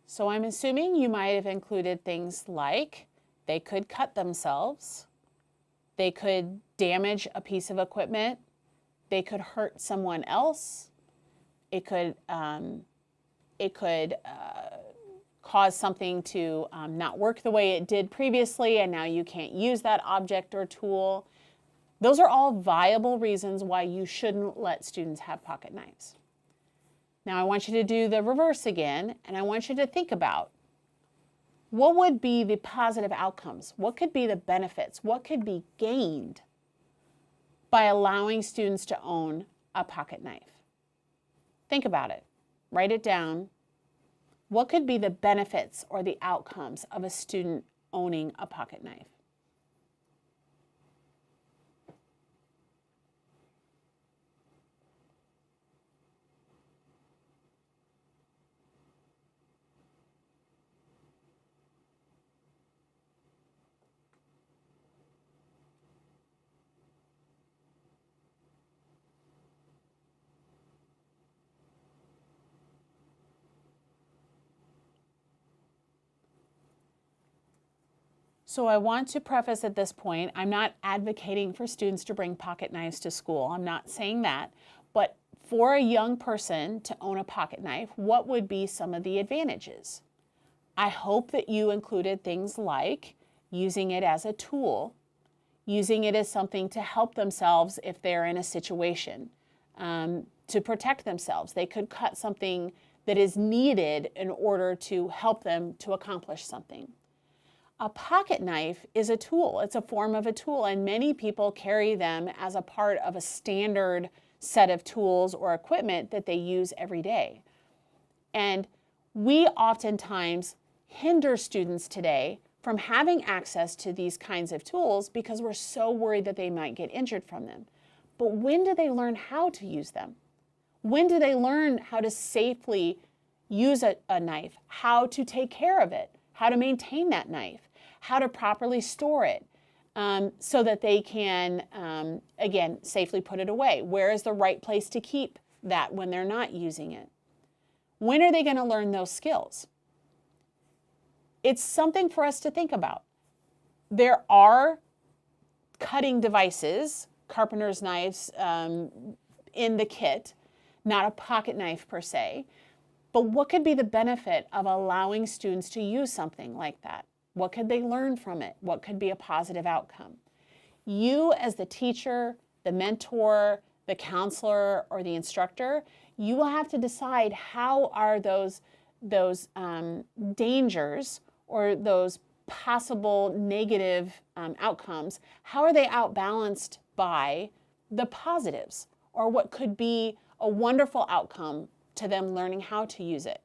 So I'm assuming you might have included things like they could cut themselves, they could damage a piece of equipment, they could hurt someone else, it could cause something to not work the way it did previously, and now you can't use that object or tool. Those are all viable reasons why you shouldn't let students have pocket knives. Now I want you to do the reverse again, and I want you to think about, what would be the positive outcomes? What could be the benefits? What could be gained by allowing students to own a pocket knife? Think about it. Write it down. What could be the benefits or the outcomes of a student owning a pocket knife? So I want to preface at this point, I'm not advocating for students to bring pocket knives to school. I'm not saying that. But for a young person to own a pocket knife, what would be some of the advantages? I hope that you included things like using it as a tool, using it as something to help themselves if they're in a situation, to protect themselves. They could cut something that is needed in order to help them to accomplish something. A pocket knife is a tool. It's a form of a tool, and many people carry them as a part of a standard set of tools or equipment that they use every day. And we oftentimes hinder students today from having access to these kinds of tools because we're so worried that they might get injured from them. But when do they learn how to use them? When do they learn how to safely use a knife, how to take care of it, how to maintain that knife, how to properly store it so that they can, again, safely put it away? Where is the right place to keep that when they're not using it? When are they going to learn those skills? It's something for us to think about. There are cutting devices, carpenter's knives in the kit, not a pocket knife per se. But what could be the benefit of allowing students to use something like that? What could they learn from it? What could be a positive outcome? You as the teacher, the mentor, the counselor, or the instructor, you will have to decide how are those dangers or those possible negative outcomes, how are they outbalanced by the positives, or what could be a wonderful outcome to them learning how to use it?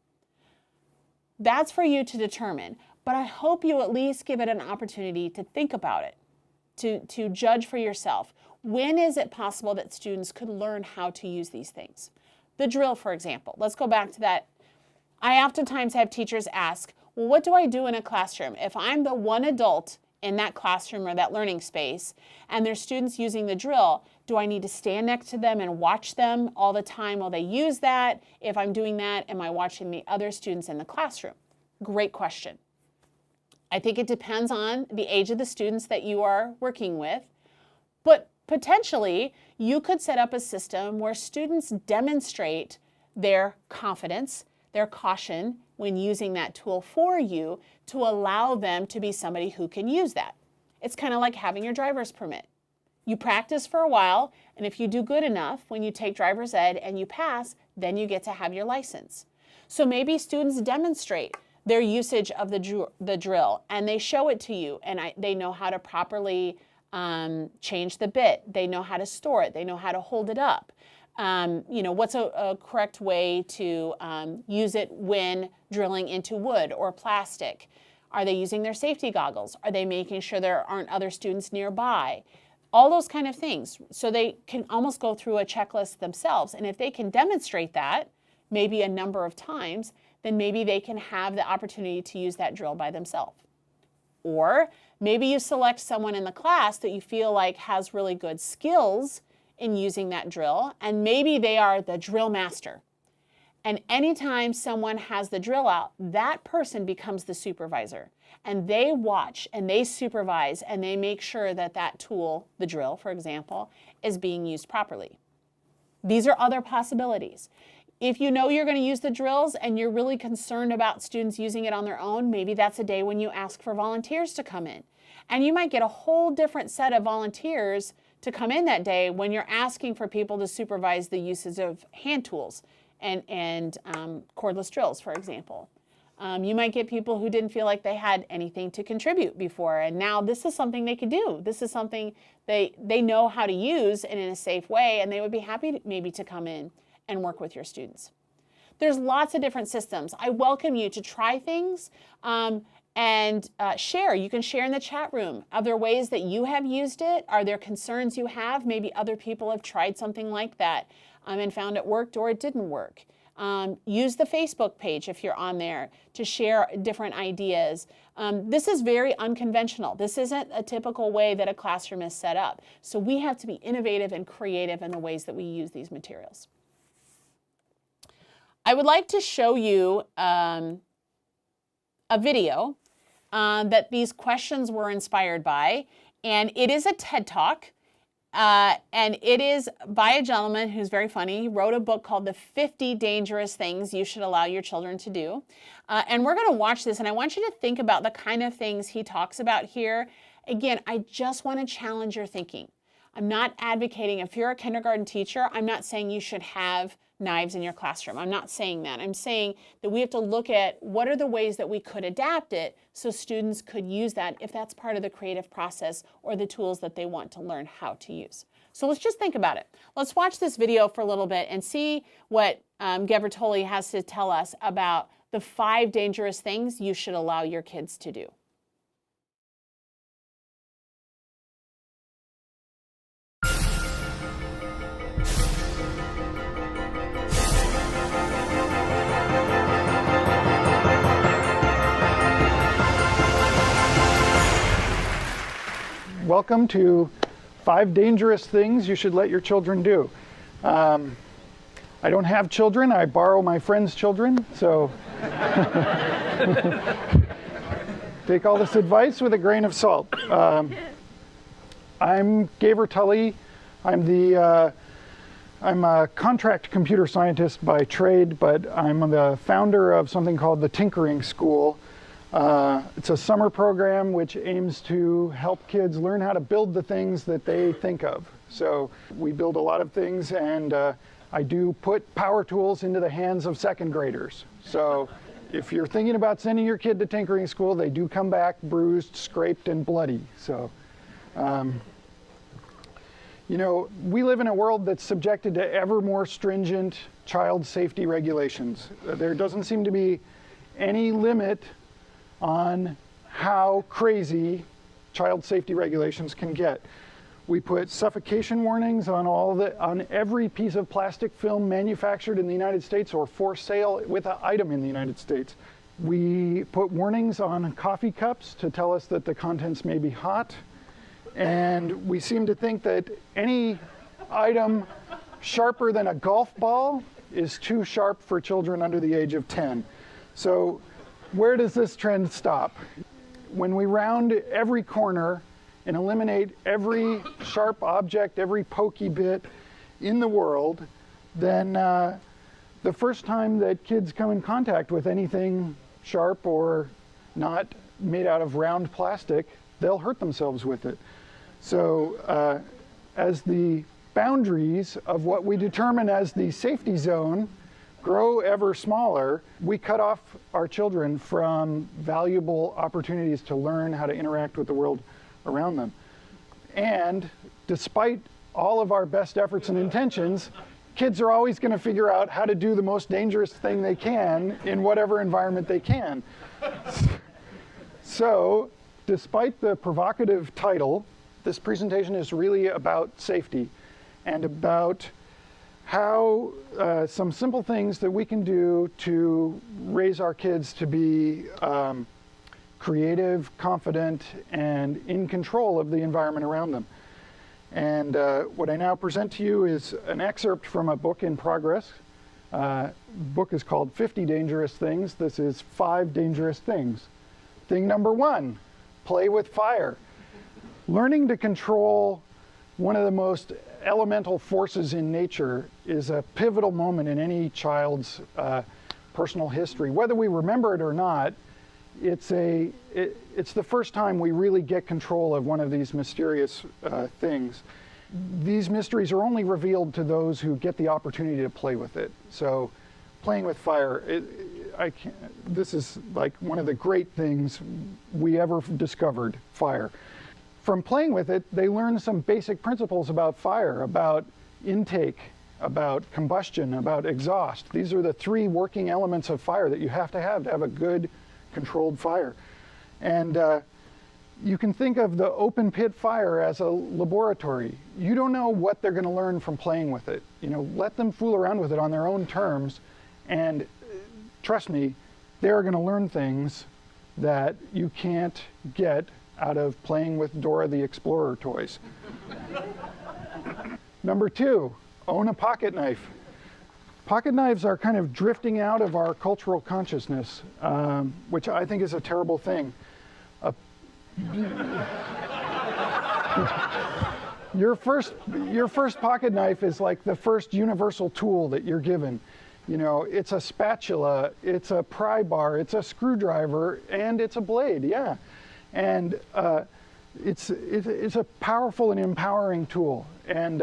That's for you to determine, but I hope you at least give it an opportunity to think about it, to judge for yourself. When is it possible that students could learn how to use these things? The drill, for example. Let's go back to that. I oftentimes have teachers ask, well, what do I do in a classroom? If I'm the one adult in that classroom or that learning space, and there's students using the drill, do I need to stand next to them and watch them all the time while they use that? If I'm doing that, am I watching the other students in the classroom? Great question. I think it depends on the age of the students that you are working with, but potentially you could set up a system where students demonstrate their confidence, their caution when using that tool for you to allow them to be somebody who can use that. It's kind of like having your driver's permit. You practice for a while, and if you do good enough when you take driver's ed and you pass, then you get to have your license. So maybe students demonstrate their usage of the drill, and they show it to you, and they know how to properly change the bit. They know how to store it. They know how to hold it up. What's a correct way to use it when drilling into wood or plastic? Are they using their safety goggles? Are they making sure there aren't other students nearby? All those kind of things. So they can almost go through a checklist themselves. And if they can demonstrate that, maybe a number of times, then maybe they can have the opportunity to use that drill by themselves. Or maybe you select someone in the class that you feel like has really good skills in using that drill, and maybe they are the drill master. And anytime someone has the drill out, that person becomes the supervisor. And they watch and they supervise and they make sure that that tool, the drill, for example, is being used properly. These are other possibilities. If you know you're going to use the drills and you're really concerned about students using it on their own, maybe that's a day when you ask for volunteers to come in. And you might get a whole different set of volunteers to come in that day when you're asking for people to supervise the usage of hand tools and cordless drills, for example. You might get people who didn't feel like they had anything to contribute before, and now this is something they could do. This is something they know how to use and in a safe way, and they would be happy maybe to come in and work with your students. There's lots of different systems. I welcome you to try things and share. You can share in the chat room. Are there ways that you have used it? Are there concerns you have? Maybe other people have tried something like that and found it worked or it didn't work. Use the Facebook page if you're on there to share different ideas. This is very unconventional. This isn't a typical way that a classroom is set up. So we have to be innovative and creative in the ways that we use these materials. I would like to show you a video that these questions were inspired by, and it is a TED Talk. And it is by a gentleman who's very funny. He wrote a book called The 50 Dangerous Things You Should Allow Your Children to Do. And we're going to watch this, and I want you to think about the kind of things he talks about here. Again, I just want to challenge your thinking. I'm not advocating, if you're a kindergarten teacher, I'm not saying you should have knives in your classroom. I'm not saying that. I'm saying that we have to look at what are the ways that we could adapt it so students could use that if that's part of the creative process or the tools that they want to learn how to use. So let's just think about it. Let's watch this video for a little bit and see what Gabertoli has to tell us about the 5 dangerous things you should allow your kids to do. Welcome to 5 dangerous things you should let your children do. I don't have children, I borrow my friends' children, so take all this advice with a grain of salt. I'm Gaber Tully. I'm a contract computer scientist by trade, but I'm the founder of something called the Tinkering School. It's a summer program which aims to help kids learn how to build the things that they think of. So we build a lot of things, and I do put power tools into the hands of second graders. So if you're thinking about sending your kid to tinkering school, they do come back bruised, scraped, and bloody. So, you know, we live in a world that's subjected to ever more stringent child safety regulations. There doesn't seem to be any limit on how crazy child safety regulations can get. We put suffocation warnings on every piece of plastic film manufactured in the United States or for sale with an item in the United States. We put warnings on coffee cups to tell us that the contents may be hot. And we seem to think that any item sharper than a golf ball is too sharp for children under the age of 10. So where does this trend stop? When we round every corner and eliminate every sharp object, every pokey bit in the world, then the first time that kids come in contact with anything sharp or not made out of round plastic, they'll hurt themselves with it. So as the boundaries of what we determine as the safety zone grow ever smaller, we cut off our children from valuable opportunities to learn how to interact with the world around them. And despite all of our best efforts and intentions, kids are always going to figure out how to do the most dangerous thing they can in whatever environment they can. So, despite the provocative title, this presentation is really about safety and about how some simple things that we can do to raise our kids to be creative, confident, and in control of the environment around them. And what I now present to you is an excerpt from a book in progress. Book is called 50 Dangerous Things. This is 5 dangerous things. Thing number 1, play with fire. Learning to control one of the most elemental forces in nature is a pivotal moment in any child's personal history. Whether we remember it or not, it's the first time we really get control of one of these mysterious things. These mysteries are only revealed to those who get the opportunity to play with it. So playing with fire, this is like one of the great things we ever discovered, fire. From playing with it, they learn some basic principles about fire, about intake, about combustion, about exhaust. These are the 3 working elements of fire that you have to have a good controlled fire. And you can think of the open pit fire as a laboratory. You don't know what they're going to learn from playing with it. You know, let them fool around with it on their own terms, and trust me, they're going to learn things that you can't get out of playing with Dora the Explorer toys. Number 2, own a pocket knife. Pocket knives are kind of drifting out of our cultural consciousness, which I think is a terrible thing. Your first pocket knife is like the first universal tool that you're given. You know, it's a spatula, it's a pry bar, it's a screwdriver, and it's a blade, yeah. And it's a powerful and empowering tool. And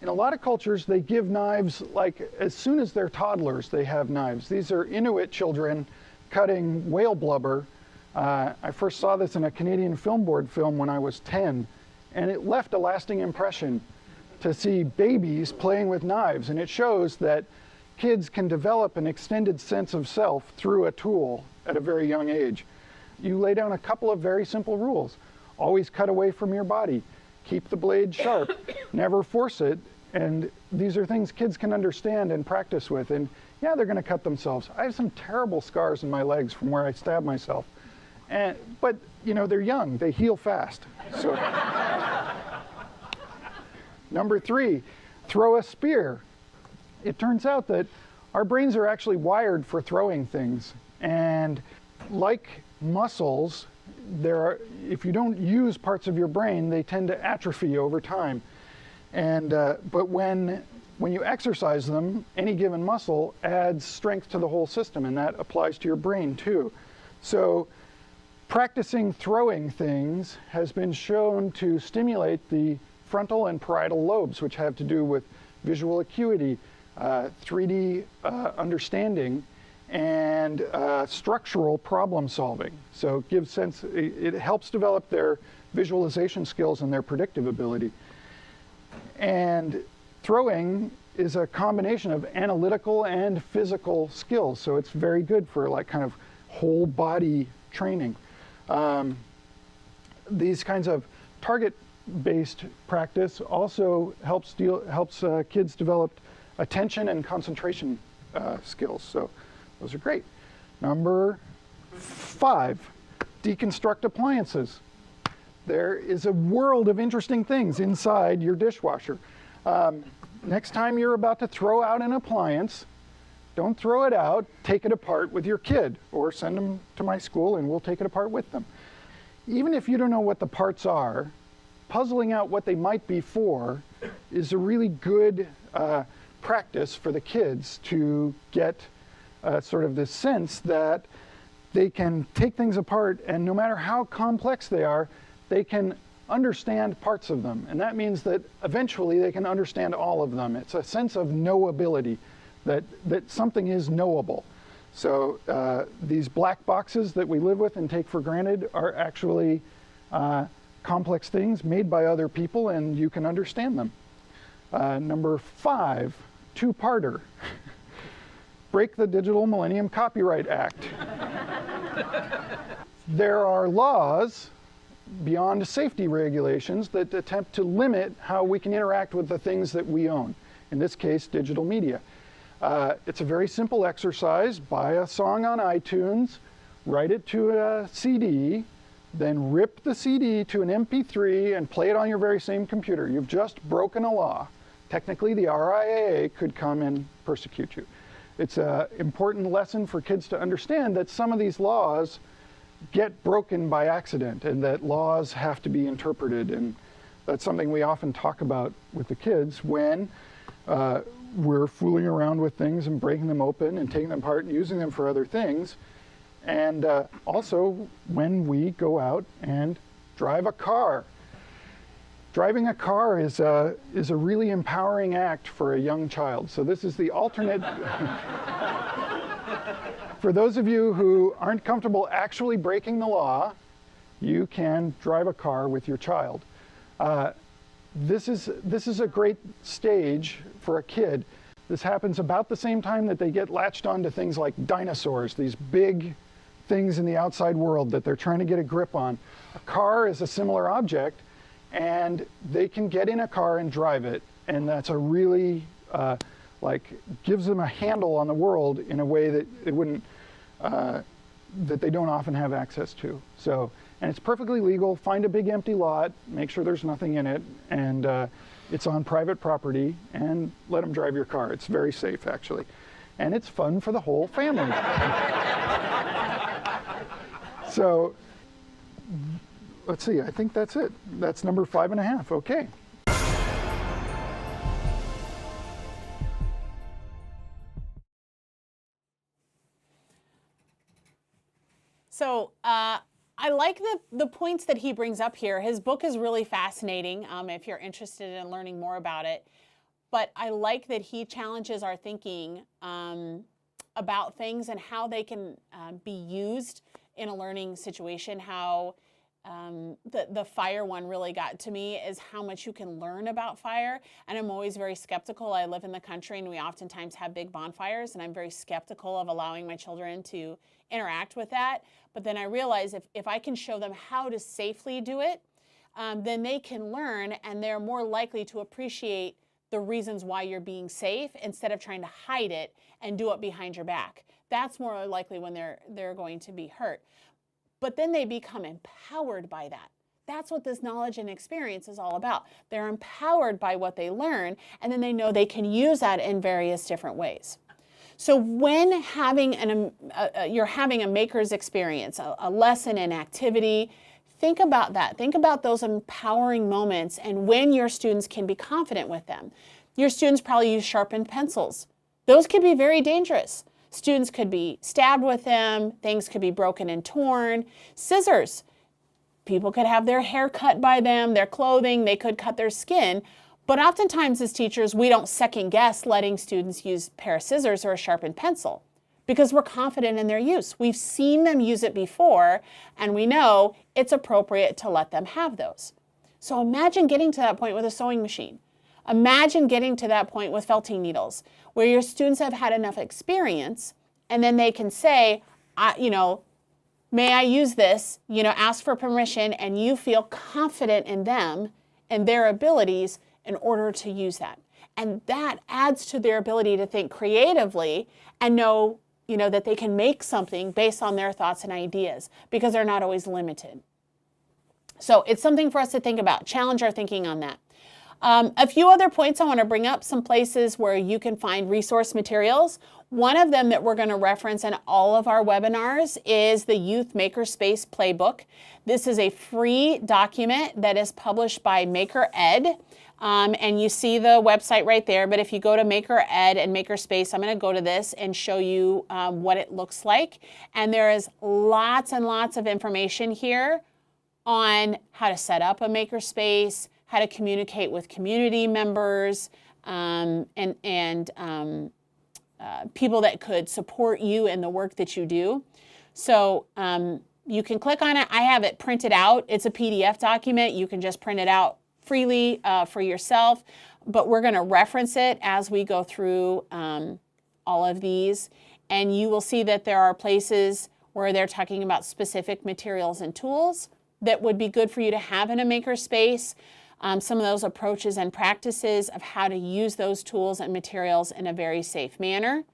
in a lot of cultures, they give knives, like as soon as they're toddlers, they have knives. These are Inuit children cutting whale blubber. I first saw this in a Canadian Film Board film when I was 10, and it left a lasting impression to see babies playing with knives. And it shows that kids can develop an extended sense of self through a tool at a very young age. You lay down a couple of very simple rules. Always cut away from your body. Keep the blade sharp. Never force it. And these are things kids can understand and practice with. And yeah, they're going to cut themselves. I have some terrible scars in my legs from where I stabbed myself. But, you know, they're young. They heal fast. So. Number 3, throw a spear. It turns out that our brains are actually wired for throwing things. And like muscles, if you don't use parts of your brain, they tend to atrophy over time. And but when you exercise them, any given muscle adds strength to the whole system, and that applies to your brain too. So practicing throwing things has been shown to stimulate the frontal and parietal lobes, which have to do with visual acuity, 3D understanding, and structural problem solving. So it gives sense, it helps develop their visualization skills and their predictive ability. And throwing is a combination of analytical and physical skills. So it's very good for like kind of whole body training. These kinds of target-based practice also helps kids develop attention and concentration skills. So those are great. Number 5, deconstruct appliances. There is a world of interesting things inside your dishwasher. Next time you're about to throw out an appliance, don't throw it out, take it apart with your kid, or send them to my school and we'll take it apart with them. Even if you don't know what the parts are, puzzling out what they might be for is a really good practice for the kids to get sort of this sense that they can take things apart, and no matter how complex they are, they can understand parts of them. And that means that eventually they can understand all of them. It's a sense of knowability, that something is knowable. So these black boxes that we live with and take for granted are actually complex things made by other people, and you can understand them. Number 5, two-parter. Break the Digital Millennium Copyright Act. There are laws beyond safety regulations that attempt to limit how we can interact with the things that we own. In this case, digital media. It's a very simple exercise. Buy a song on iTunes, write it to a CD, then rip the CD to an MP3 and play it on your very same computer. You've just broken a law. Technically, the RIAA could come and persecute you. It's an important lesson for kids to understand that some of these laws get broken by accident and that laws have to be interpreted. And that's something we often talk about with the kids when we're fooling around with things and breaking them open and taking them apart and using them for other things. And also when we go out and drive a car. Driving a car is a really empowering act for a young child. So this is the alternate. For those of you who aren't comfortable actually breaking the law, you can drive a car with your child. This is a great stage for a kid. This happens about the same time that they get latched onto things like dinosaurs, these big things in the outside world that they're trying to get a grip on. A car is a similar object, and they can get in a car and drive it, and that's a really gives them a handle on the world in a way that it wouldn't that they don't often have access to. So, and it's perfectly legal. Find a big empty lot, make sure there's nothing in it, and it's on private property, and let them drive your car. It's very safe, actually, and it's fun for the whole family. So let's see, I think that's it. That's number 5.5, okay. So I like the points that he brings up here. His book is really fascinating if you're interested in learning more about it. But I like that he challenges our thinking about things and how they can be used in a learning situation. How the fire one really got to me is how much you can learn about fire. And I'm always very skeptical. I live in the country and we oftentimes have big bonfires, and I'm very skeptical of allowing my children to interact with that. But then I realize if I can show them how to safely do it, then they can learn, and they're more likely to appreciate the reasons why you're being safe instead of trying to hide it and do it behind your back. That's more likely when they're going to be hurt. But then they become empowered by that. That's what this knowledge and experience is all about. They're empowered by what they learn, and then they know they can use that in various different ways. So when you're having a maker's experience, a lesson, an activity, think about that. Think about those empowering moments and when your students can be confident with them. Your students probably use sharpened pencils. Those can be very dangerous. Students could be stabbed with them, things could be broken and torn. Scissors, people could have their hair cut by them, their clothing, they could cut their skin. But oftentimes as teachers, we don't second guess letting students use a pair of scissors or a sharpened pencil because we're confident in their use. We've seen them use it before, and we know it's appropriate to let them have those. So imagine getting to that point with a sewing machine. Imagine getting to that point with felting needles, where your students have had enough experience, and then they can say, may I use this, ask for permission, and you feel confident in them and their abilities in order to use that. And that adds to their ability to think creatively and know, that they can make something based on their thoughts and ideas, because they're not always limited. So it's something for us to think about, challenge our thinking on that. A few other points I want to bring up, some places where you can find resource materials. One of them that we're going to reference in all of our webinars is the Youth Makerspace Playbook. This is a free document that is published by MakerEd. And you see the website right there, but if you go to MakerEd and Makerspace, I'm going to go to this and show you what it looks like. And there is lots and lots of information here on how to set up a makerspace, how to communicate with community members, and people that could support you in the work that you do. So you can click on it. I have it printed out. It's a PDF document. You can just print it out freely for yourself, but we're going to reference it as we go through all of these. And you will see that there are places where they're talking about specific materials and tools that would be good for you to have in a makerspace. Some of those approaches and practices of how to use those tools and materials in a very safe manner.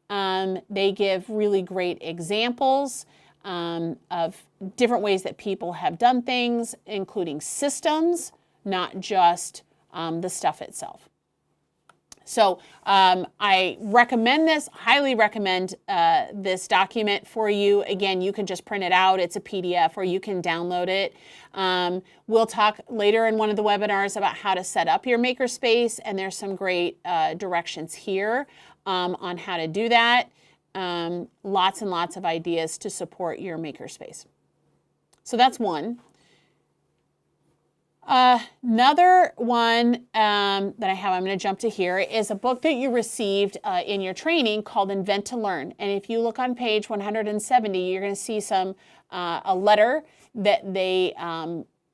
They give really great examples of different ways that people have done things, including systems, not just the stuff itself. So I recommend this, highly recommend this document for you. Again, you can just print it out. It's a PDF, or you can download it. We'll talk later in one of the webinars about how to set up your makerspace, and there's some great directions here on how to do that. Lots and lots of ideas to support your makerspace. So that's one. Another one that I have, I'm going to jump to here, is a book that you received in your training called Invent to Learn. And if you look on page 170, you're going to see a letter that they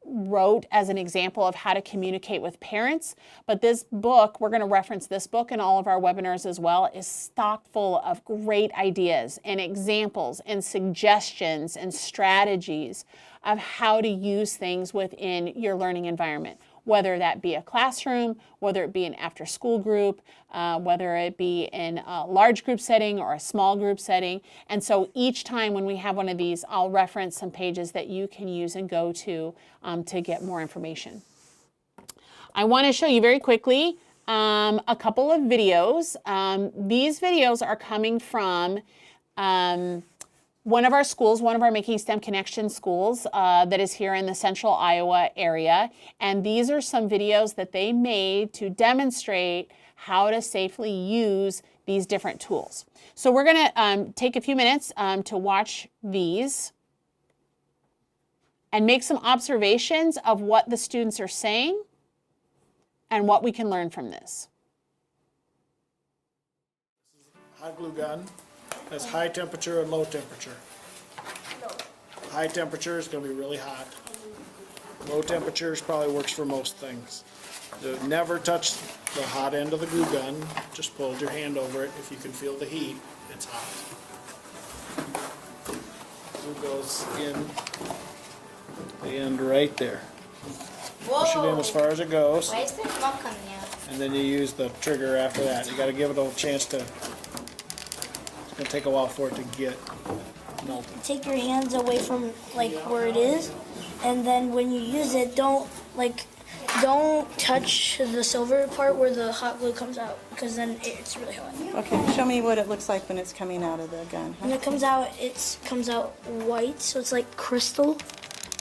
wrote as an example of how to communicate with parents. But this book, we're going to reference this book in all of our webinars as well, is stocked full of great ideas and examples and suggestions and strategies of how to use things within your learning environment, whether that be a classroom, whether it be an after-school group, whether it be in a large group setting or a small group setting. And so each time when we have one of these, I'll reference some pages that you can use and go to get more information. I want to show you very quickly a couple of videos. These videos are coming from one of our schools, one of our Making STEM Connection schools that is here in the central Iowa area. And these are some videos that they made to demonstrate how to safely use these different tools. So we're going to take a few minutes to watch these and make some observations of what the students are saying and what we can learn from this. Hot glue gun has high temperature and low temperature. High temperature is going to be really hot. Low temperatures probably works for most things. Never touch the hot end of the glue gun. Just hold your hand over it. If you can feel the heat, it's hot. Glue goes in the end right there. Whoa. Push it in as far as it goes. Why is there smoke coming out? And then you use the trigger after that. You got to give it a chance to. It's going to take a while for it to get melted. Take your hands away from like where it is, and then when you use it, don't touch the silver part where the hot glue comes out, because then it's really hot. Okay, show me what it looks like when it's coming out of the gun. When it comes out white, so it's like crystal.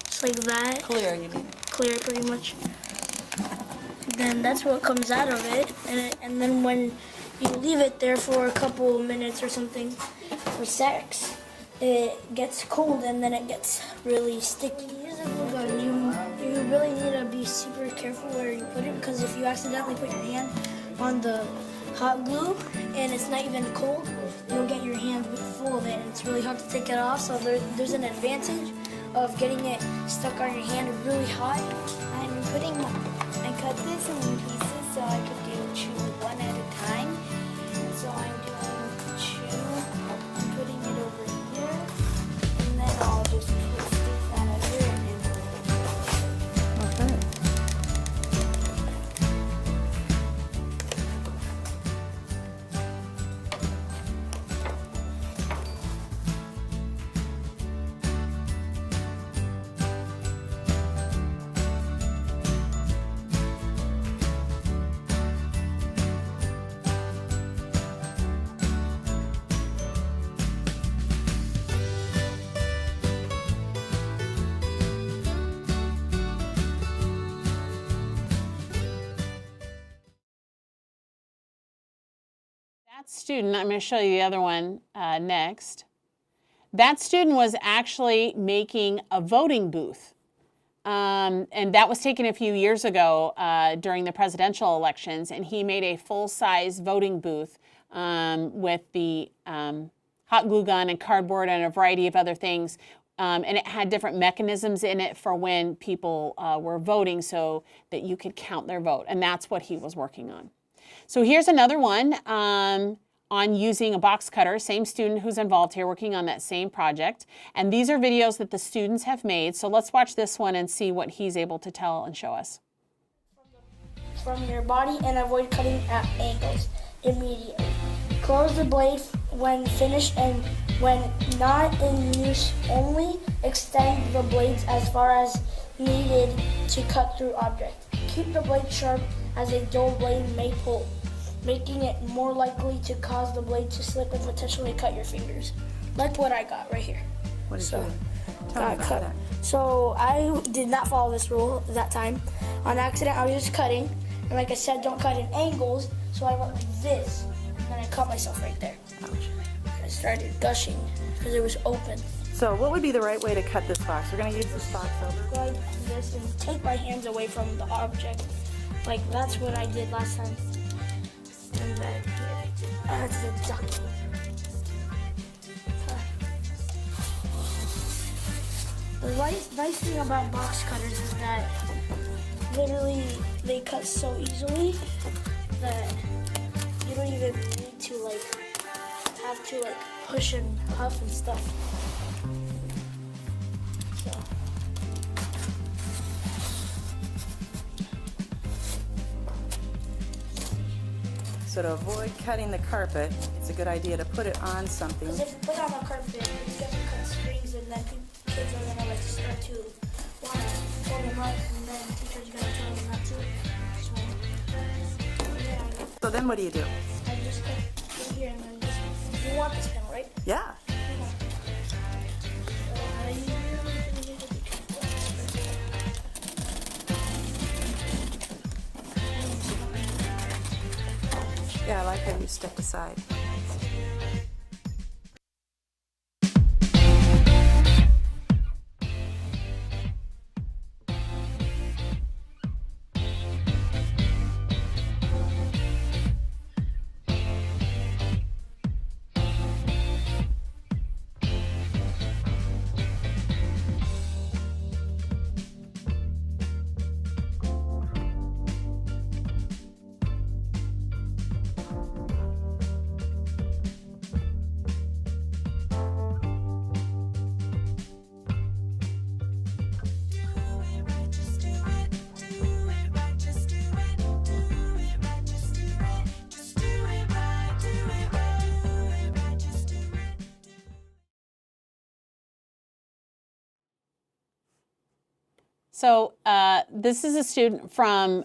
It's like that. Clear, you mean? Clear, pretty much. Then that's what comes out of it, and then when you leave it there for a couple minutes or something, for secs, it gets cold and then it gets really sticky. When you use a glue gun, you really need to be super careful where you put it, because if you accidentally put your hand on the hot glue and it's not even cold, you'll get your hand it's really hard to take it off. So there's an advantage of getting it stuck on your hand really hot. I cut this in pieces so I could chew one at a time. So I'm doing two. I'm putting it over here, and then I'll just twist it out of here and then Okay. That student, I'm going to show you the other one next. That student was actually making a voting booth. And that was taken a few years ago during the presidential elections. And he made a full-size voting booth with the hot glue gun and cardboard and a variety of other things. And it had different mechanisms in it for when people were voting so that you could count their vote. And that's what he was working on. So here's another one on using a box cutter, same student who's involved here working on that same project. And these are videos that the students have made. So let's watch this one and see what he's able to tell and show us. From your body and avoid cutting at angles immediately. Close the blade when finished, and when not in use only extend the blades as far as needed to cut through objects. Keep the blade sharp as a dull blade may pull, making it more likely to cause the blade to slip and potentially cut your fingers. Like what I got right here. What did you do? Tell me about that. So I did not follow this rule that time. On accident, I was just cutting. And like I said, don't cut in angles. So I went like this, and then I cut myself right there. Ouch. I started gushing because it was open. So what would be the right way to cut this box? We're going to use this box over. Go like this and take my hands away from the object. Like that's what I did last time. And then here. That's the duck. The nice thing about box cutters is that literally they cut so easily that you don't even need to have to push and puff and stuff. So to avoid cutting the carpet, it's a good idea to put it on something. Because if you put it on a carpet, you get to cut strings, and then kids are gonna start to wanna pull them up, and then teachers are gonna tell them not to. So yeah. So then what do you do? I just cut right here, and then just you want this panel, right? Yeah. Yeah, I like how you step aside. So this is a student from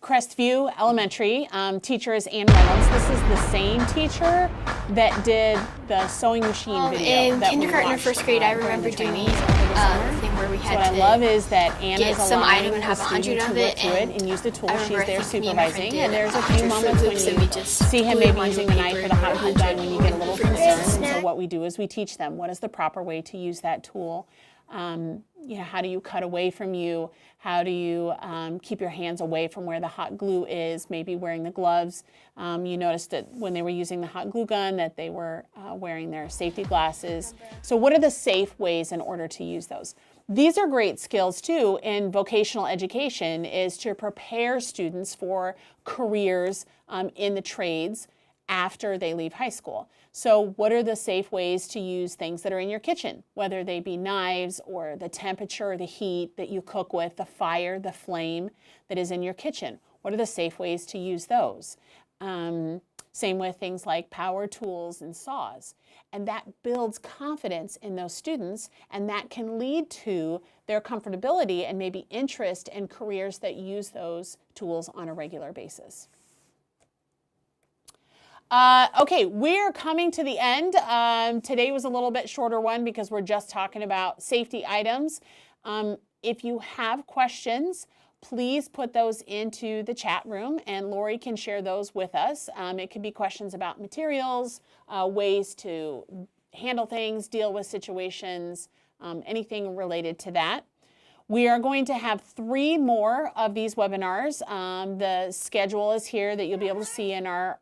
Crestview Elementary. Teacher is Ann Reynolds. This is the same teacher that did the sewing machine video. In that kindergarten or watched, first grade, I remember doing the thing where we So had what I to love is that Ann get is some allowing item and the have 100 student to of look it, through it and and use the tool. I She's remember there I think me and my friend supervising. did And there's a 100 few fruit moments when loops, and we just see him glued maybe them using onto the knife paper or the hot glue and gun when you get a little fruit concerned. snack. And so what we do is we teach them what is the proper way to use that tool. How do you cut away from you? How do you keep your hands away from where the hot glue is? Maybe wearing the gloves. You noticed that when they were using the hot glue gun that they were wearing their safety glasses. So what are the safe ways in order to use those? These are great skills too in vocational education, is to prepare students for careers in the trades after they leave high school. So what are the safe ways to use things that are in your kitchen, whether they be knives or the temperature, the heat that you cook with, the fire, the flame that is in your kitchen? What are the safe ways to use those? Same with things like power tools and saws. And that builds confidence in those students, and that can lead to their comfortability and maybe interest in careers that use those tools on a regular basis. Okay, we're coming to the end. Today was a little bit shorter one because we're just talking about safety items. If you have questions, please put those into the chat room and Lori can share those with us. It could be questions about materials, ways to handle things, deal with situations, anything related to that. We are going to have 3 more of these webinars. The schedule is here that you'll be able to see in our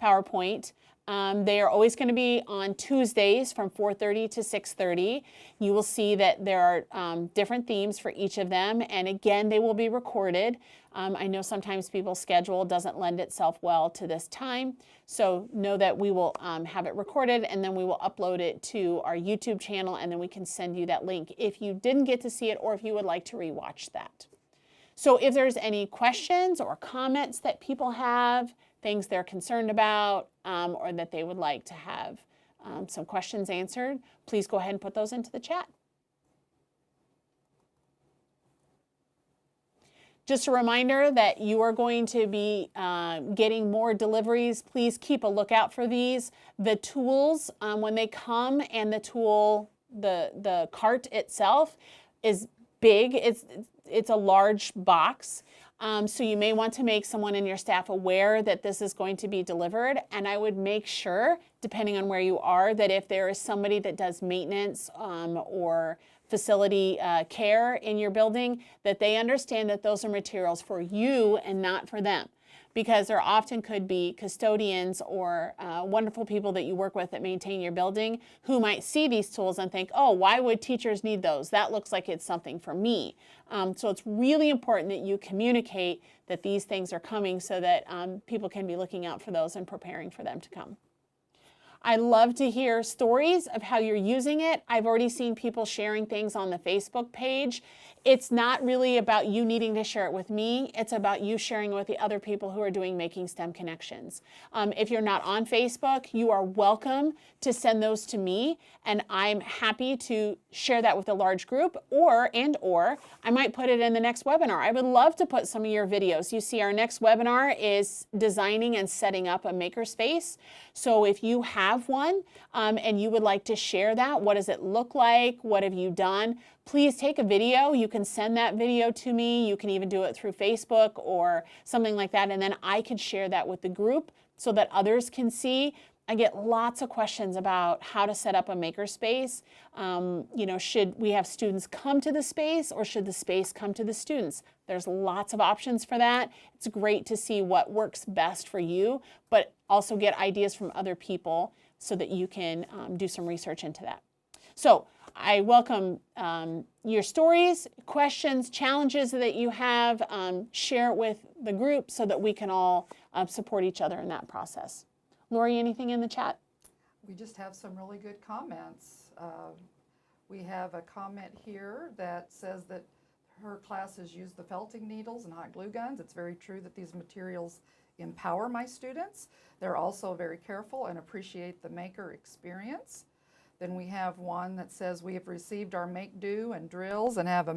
PowerPoint. They are always going to be on Tuesdays from 4:30 to 6:30. You will see that there are different themes for each of them, and again, they will be recorded. I know sometimes people's schedule doesn't lend itself well to this time, so know that we will have it recorded, and then we will upload it to our YouTube channel, and then we can send you that link if you didn't get to see it or if you would like to rewatch that. So if there's any questions or comments that people have, things they're concerned about, or that they would like to have some questions answered, please go ahead and put those into the chat. Just a reminder that you are going to be getting more deliveries. Please keep a lookout for these. The tools, when they come, and the cart itself is big. It's a large box. So you may want to make someone in your staff aware that this is going to be delivered. And I would make sure, depending on where you are, that if there is somebody that does maintenance or facility care in your building, that they understand that those are materials for you and not for them. Because there often could be custodians or wonderful people that you work with that maintain your building who might see these tools and think, oh, why would teachers need those? That looks like it's something for me. So it's really important that you communicate that these things are coming so that people can be looking out for those and preparing for them to come. I love to hear stories of how you're using it. I've already seen people sharing things on the Facebook page. It's not really about you needing to share it with me. It's about you sharing it with the other people who are doing Making STEM Connections. If you're not on Facebook, you are welcome to send those to me, and I'm happy to share that with a large group, or I might put it in the next webinar. I would love to put some of your videos. You see, our next webinar is designing and setting up a makerspace. So if you have one and you would like to share that, what does it look like? What have you done? Please take a video. You can send that video to me. You can even do it through Facebook or something like that, and then I can share that with the group so that others can see. I get lots of questions about how to set up a makerspace. Should we have students come to the space, or should the space come to the students? There's lots of options for that. It's great to see what works best for you, but also get ideas from other people so that you can do some research into that. So I welcome your stories, questions, challenges that you have. Share it with the group so that we can all support each other in that process. Lori, anything in the chat? We just have some really good comments. We have a comment here that says that her classes use the felting needles and hot glue guns. It's very true that these materials empower my students. They're also very careful and appreciate the maker experience. Then we have one that says we have received our Make Do and drills and have a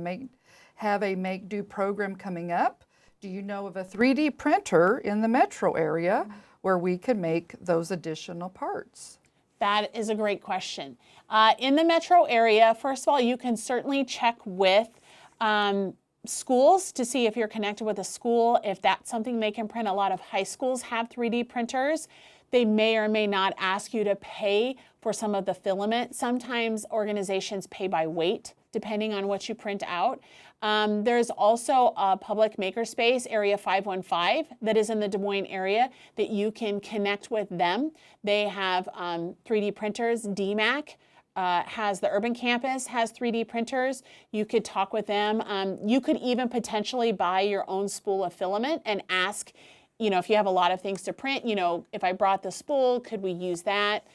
Make Do program coming up. Do you know of a 3D printer in the metro area where we can make those additional parts? That is a great question. In the metro area, first of all, you can certainly check with schools to see if you're connected with a school, if that's something they can print. A lot of high schools have 3D printers. They may or may not ask you to pay for some of the filament. Sometimes organizations pay by weight, depending on what you print out. There's also a public makerspace, Area 515, that is in the Des Moines area that you can connect with them. They have 3D printers. DMAC has the urban campus, has 3D printers. You could talk with them. You could even potentially buy your own spool of filament and ask, you know, if you have a lot of things to print, you know, if I brought the spool, could we use that?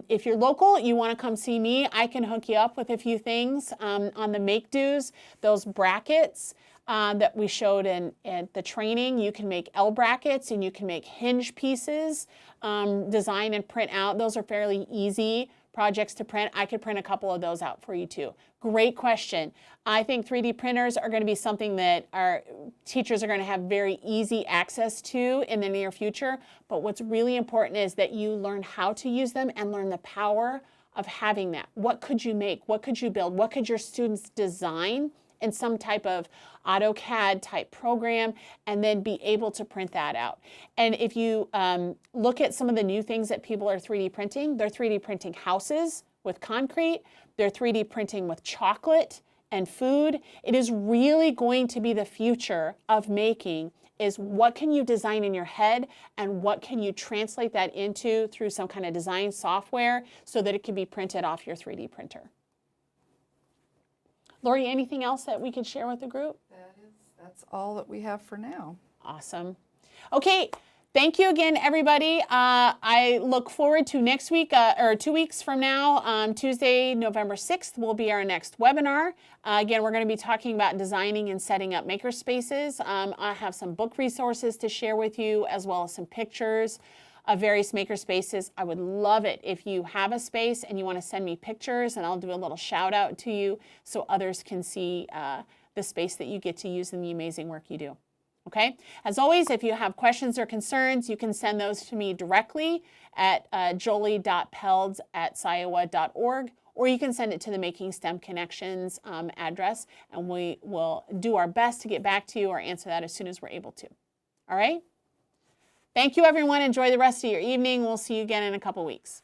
If you're local, you want to come see me, I can hook you up with a few things on the make do's. Those brackets that we showed in the training, you can make L brackets and you can make hinge pieces, design and print out. Those are fairly easy projects to print. I could print a couple of those out for you too. Great question. I think 3D printers are going to be something that our teachers are going to have very easy access to in the near future. But what's really important is that you learn how to use them and learn the power of having that. What could you make? What could you build? What could your students design in some type of AutoCAD type program, and then be able to print that out? And if you look at some of the new things that people are 3D printing, they're 3D printing houses with concrete, they're 3D printing with chocolate and food. It is really going to be the future of making, is what can you design in your head and what can you translate that into through some kind of design software so that it can be printed off your 3D printer. Lori, anything else that we could share with the group? That's all that we have for now. Awesome. Okay, thank you again, everybody. I look forward to next week, or 2 weeks from now, Tuesday, November 6th, will be our next webinar. Again, we're going to be talking about designing and setting up makerspaces. I have some book resources to share with you, as well as some pictures of various makerspaces. I would love it if you have a space and you want to send me pictures, and I'll do a little shout out to you so others can see the space that you get to use in the amazing work you do. Okay? As always, if you have questions or concerns, you can send those to me directly at jolie.pelds@sciowa.org, or you can send it to the Making STEM Connections address, and we will do our best to get back to you or answer that as soon as we're able to. All right? Thank you, everyone. Enjoy the rest of your evening. We'll see you again in a couple weeks.